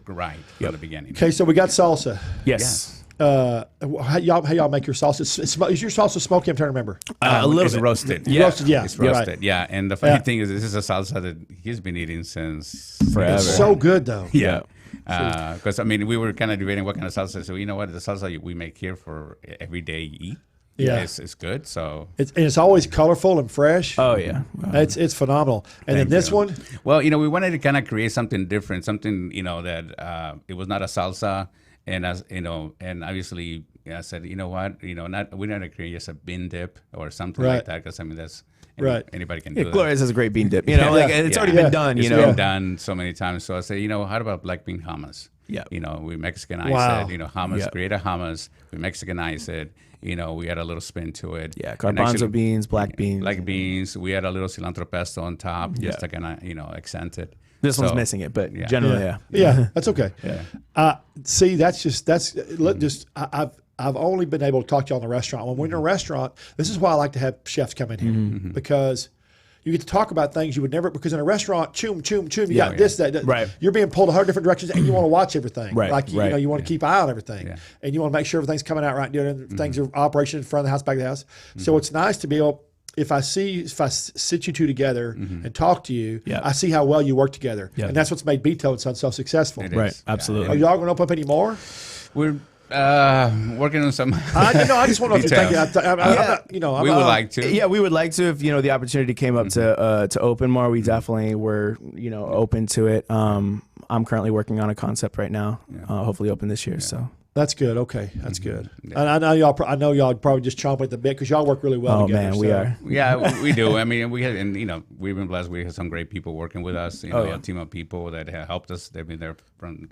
Right from the beginning. Okay, so we got salsa. Yes. How y'all make your salsa? Is your salsa smoky? I'm trying to remember. A little it's bit. roasted. Yeah. Roasted, yeah. It's Right. roasted. Yeah. And the funny Yeah. thing is, this is a salsa that he's been eating since Forever. It's so good though. Yeah. Because we were kind of debating what kind of salsa. So you know what, the salsa we make here for everyday eat. Yeah. It's good. So It's always colorful and fresh. Oh yeah. It's phonamenal. And then this one, well, we wanted to kind of create something different, something that it was not a salsa, and as and obviously I said, you know what, we're not going to create just a bean dip or something Right. like that, because that's Right. anybody can Yeah, do that. Gloria's has a great bean dip. You know, like it's already Yeah. been done. It's You know. been done so many times. So I said, how about black bean hummus? Yeah. We Mexicanize Wow. it. Hummus, Yeah. create a hummus. We Mexicanize it. We add a little spin to it. Yeah. And Garbanzo actually- beans, black beans. Black beans. We add a little cilantro pesto on top, just to kind of, accent it. This one's So- missing it, but yeah. generally, yeah. yeah, that's okay. Yeah. See, I've only been able to talk to you all in the restaurant. When we're in a restaurant, this is why I like to have chefs come in here because you get to talk about things you would never. Because in a restaurant, choom. You got this, that. Right. You're being pulled 100 different directions, and you want to watch everything. Right, Like right. you want to keep an eye on everything, Yeah. and you want to make sure everything's coming out right. Doing things are operation in front of the house, back of the house. So it's nice to be able. if I sit you two together and talk to you, Yeah. I see how well you work together, Yeah. and that's what's made Beto and Sons so successful. It Right. is. Absolutely. Are y'all going to open up any more? We're working on some. I just want to know if you're details. thinking. I'm not, We would like to. Yeah, we would like to if the opportunity came up to open more. We definitely were open to it. I'm currently working on a concept right now. Hopefully open this year. So That's good. Okay, that's good. And I know y'all. I know y'all probably just chomp at the bit because y'all work really well together. Man, we are. Yeah, we do. I mean, we had, and we've been blessed. We have some great people working with us. A team of people that have helped us. They've been there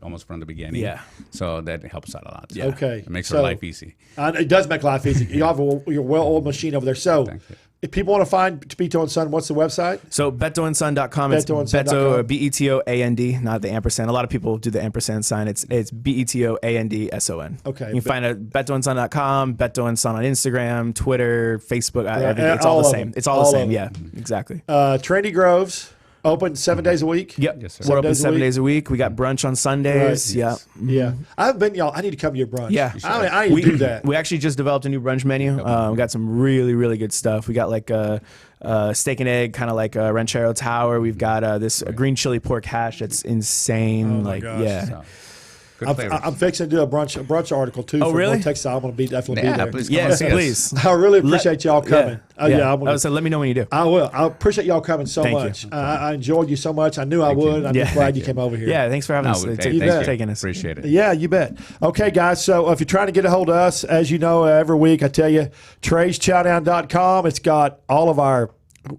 almost from the beginning. Yeah. So that helps out a lot. Yeah. Okay, It makes so- our life easy. It does make life easy. You have your well-oiled machine over there. So, Thank you. if people want to find Beto and Son, what's the website? So betoandson.com. It's Betoandson.com. Beto, Betoand, not the ampersand. A lot of people do the ampersand sign. It's Betoandson. Okay. You can find it at betoandson.com, Beto and Son on Instagram, Twitter, Facebook. Everything. It's all all the of same. them. It's all the All same. of Yeah, exactly. Trinity Groves, open 7 days a week. Yep. Yes, sir. We're open days a 7 week. days a week. We got brunch on Sundays. Right. Yeah. Yeah, I haven't been, y'all. I need to come to your brunch. Yeah. I need to do that. We actually just developed a new brunch menu. We got some really, really good stuff. We got like a steak and egg, kind of like a ranchero tower. We've got this green chili pork hash that's insane. my like, gosh. yeah. So, good flavor. I'm fixing to do a brunch article too. Oh, for really? North Texas. I'm going to definitely be Yeah, there. please come Yes, and see us. please. I really appreciate y'all coming. Yeah. I'm gonna, So let me know when you do. I will. I appreciate y'all coming so Thank you. much. I enjoyed you so much. I knew I would. I'm just glad you came over here. Yeah, thanks for having us. No, Thanks thank for you. taking us. Appreciate it. Yeah, you bet. Okay, guys. So if you're trying to get a hold of us, as you know, every week I tell you, Trey'sChowdown.com. It's got all of our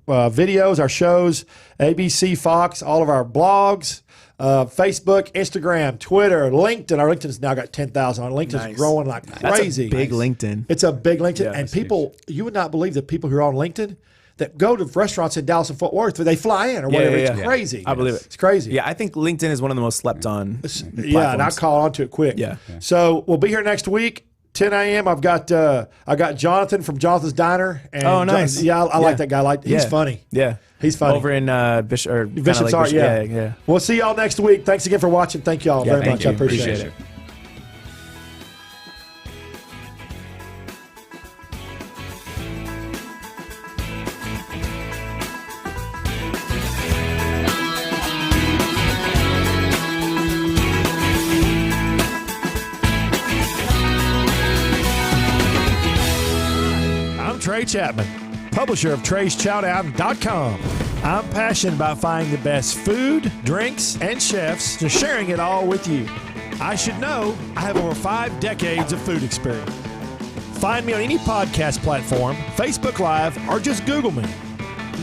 videos, our shows, ABC, Fox, all of our blogs, Facebook, Instagram, Twitter, LinkedIn. Our LinkedIn's now got 10,000 on. LinkedIn's Nice. growing like That's crazy. a big LinkedIn. It's a big LinkedIn. Yeah, and it's people, you would not believe the people who are on LinkedIn that go to restaurants in Dallas and Fort Worth where they fly in or whatever. yeah, It's yeah. crazy. I believe it. It's crazy. Yeah, I think LinkedIn is one of the most slept on. Yeah, and I call onto it quick. Yeah. So we'll be here next week. 10 a.m. I got Jonathan from Jonathan's Diner. And Oh, nice. I like that guy. He's funny. Yeah. He's funny. Over in Bishop's Bishop's Art, yeah. yeah. We'll see y'all next week. Thanks again for watching. Thank y'all very thank much. you. I appreciate Appreciate it. it. I'm Trey Chapman, publisher of Trey'sChowdown.com. I'm passionate about finding the best food, drinks, and chefs and sharing it all with you. I should know I have over 5 decades of food experience. Find me on any podcast platform, Facebook Live, or just Google me.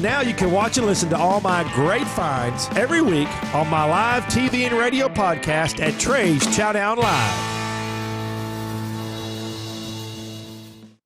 Now you can watch and listen to all my great finds every week on my live TV and radio podcast at Trey's Chowdown Live.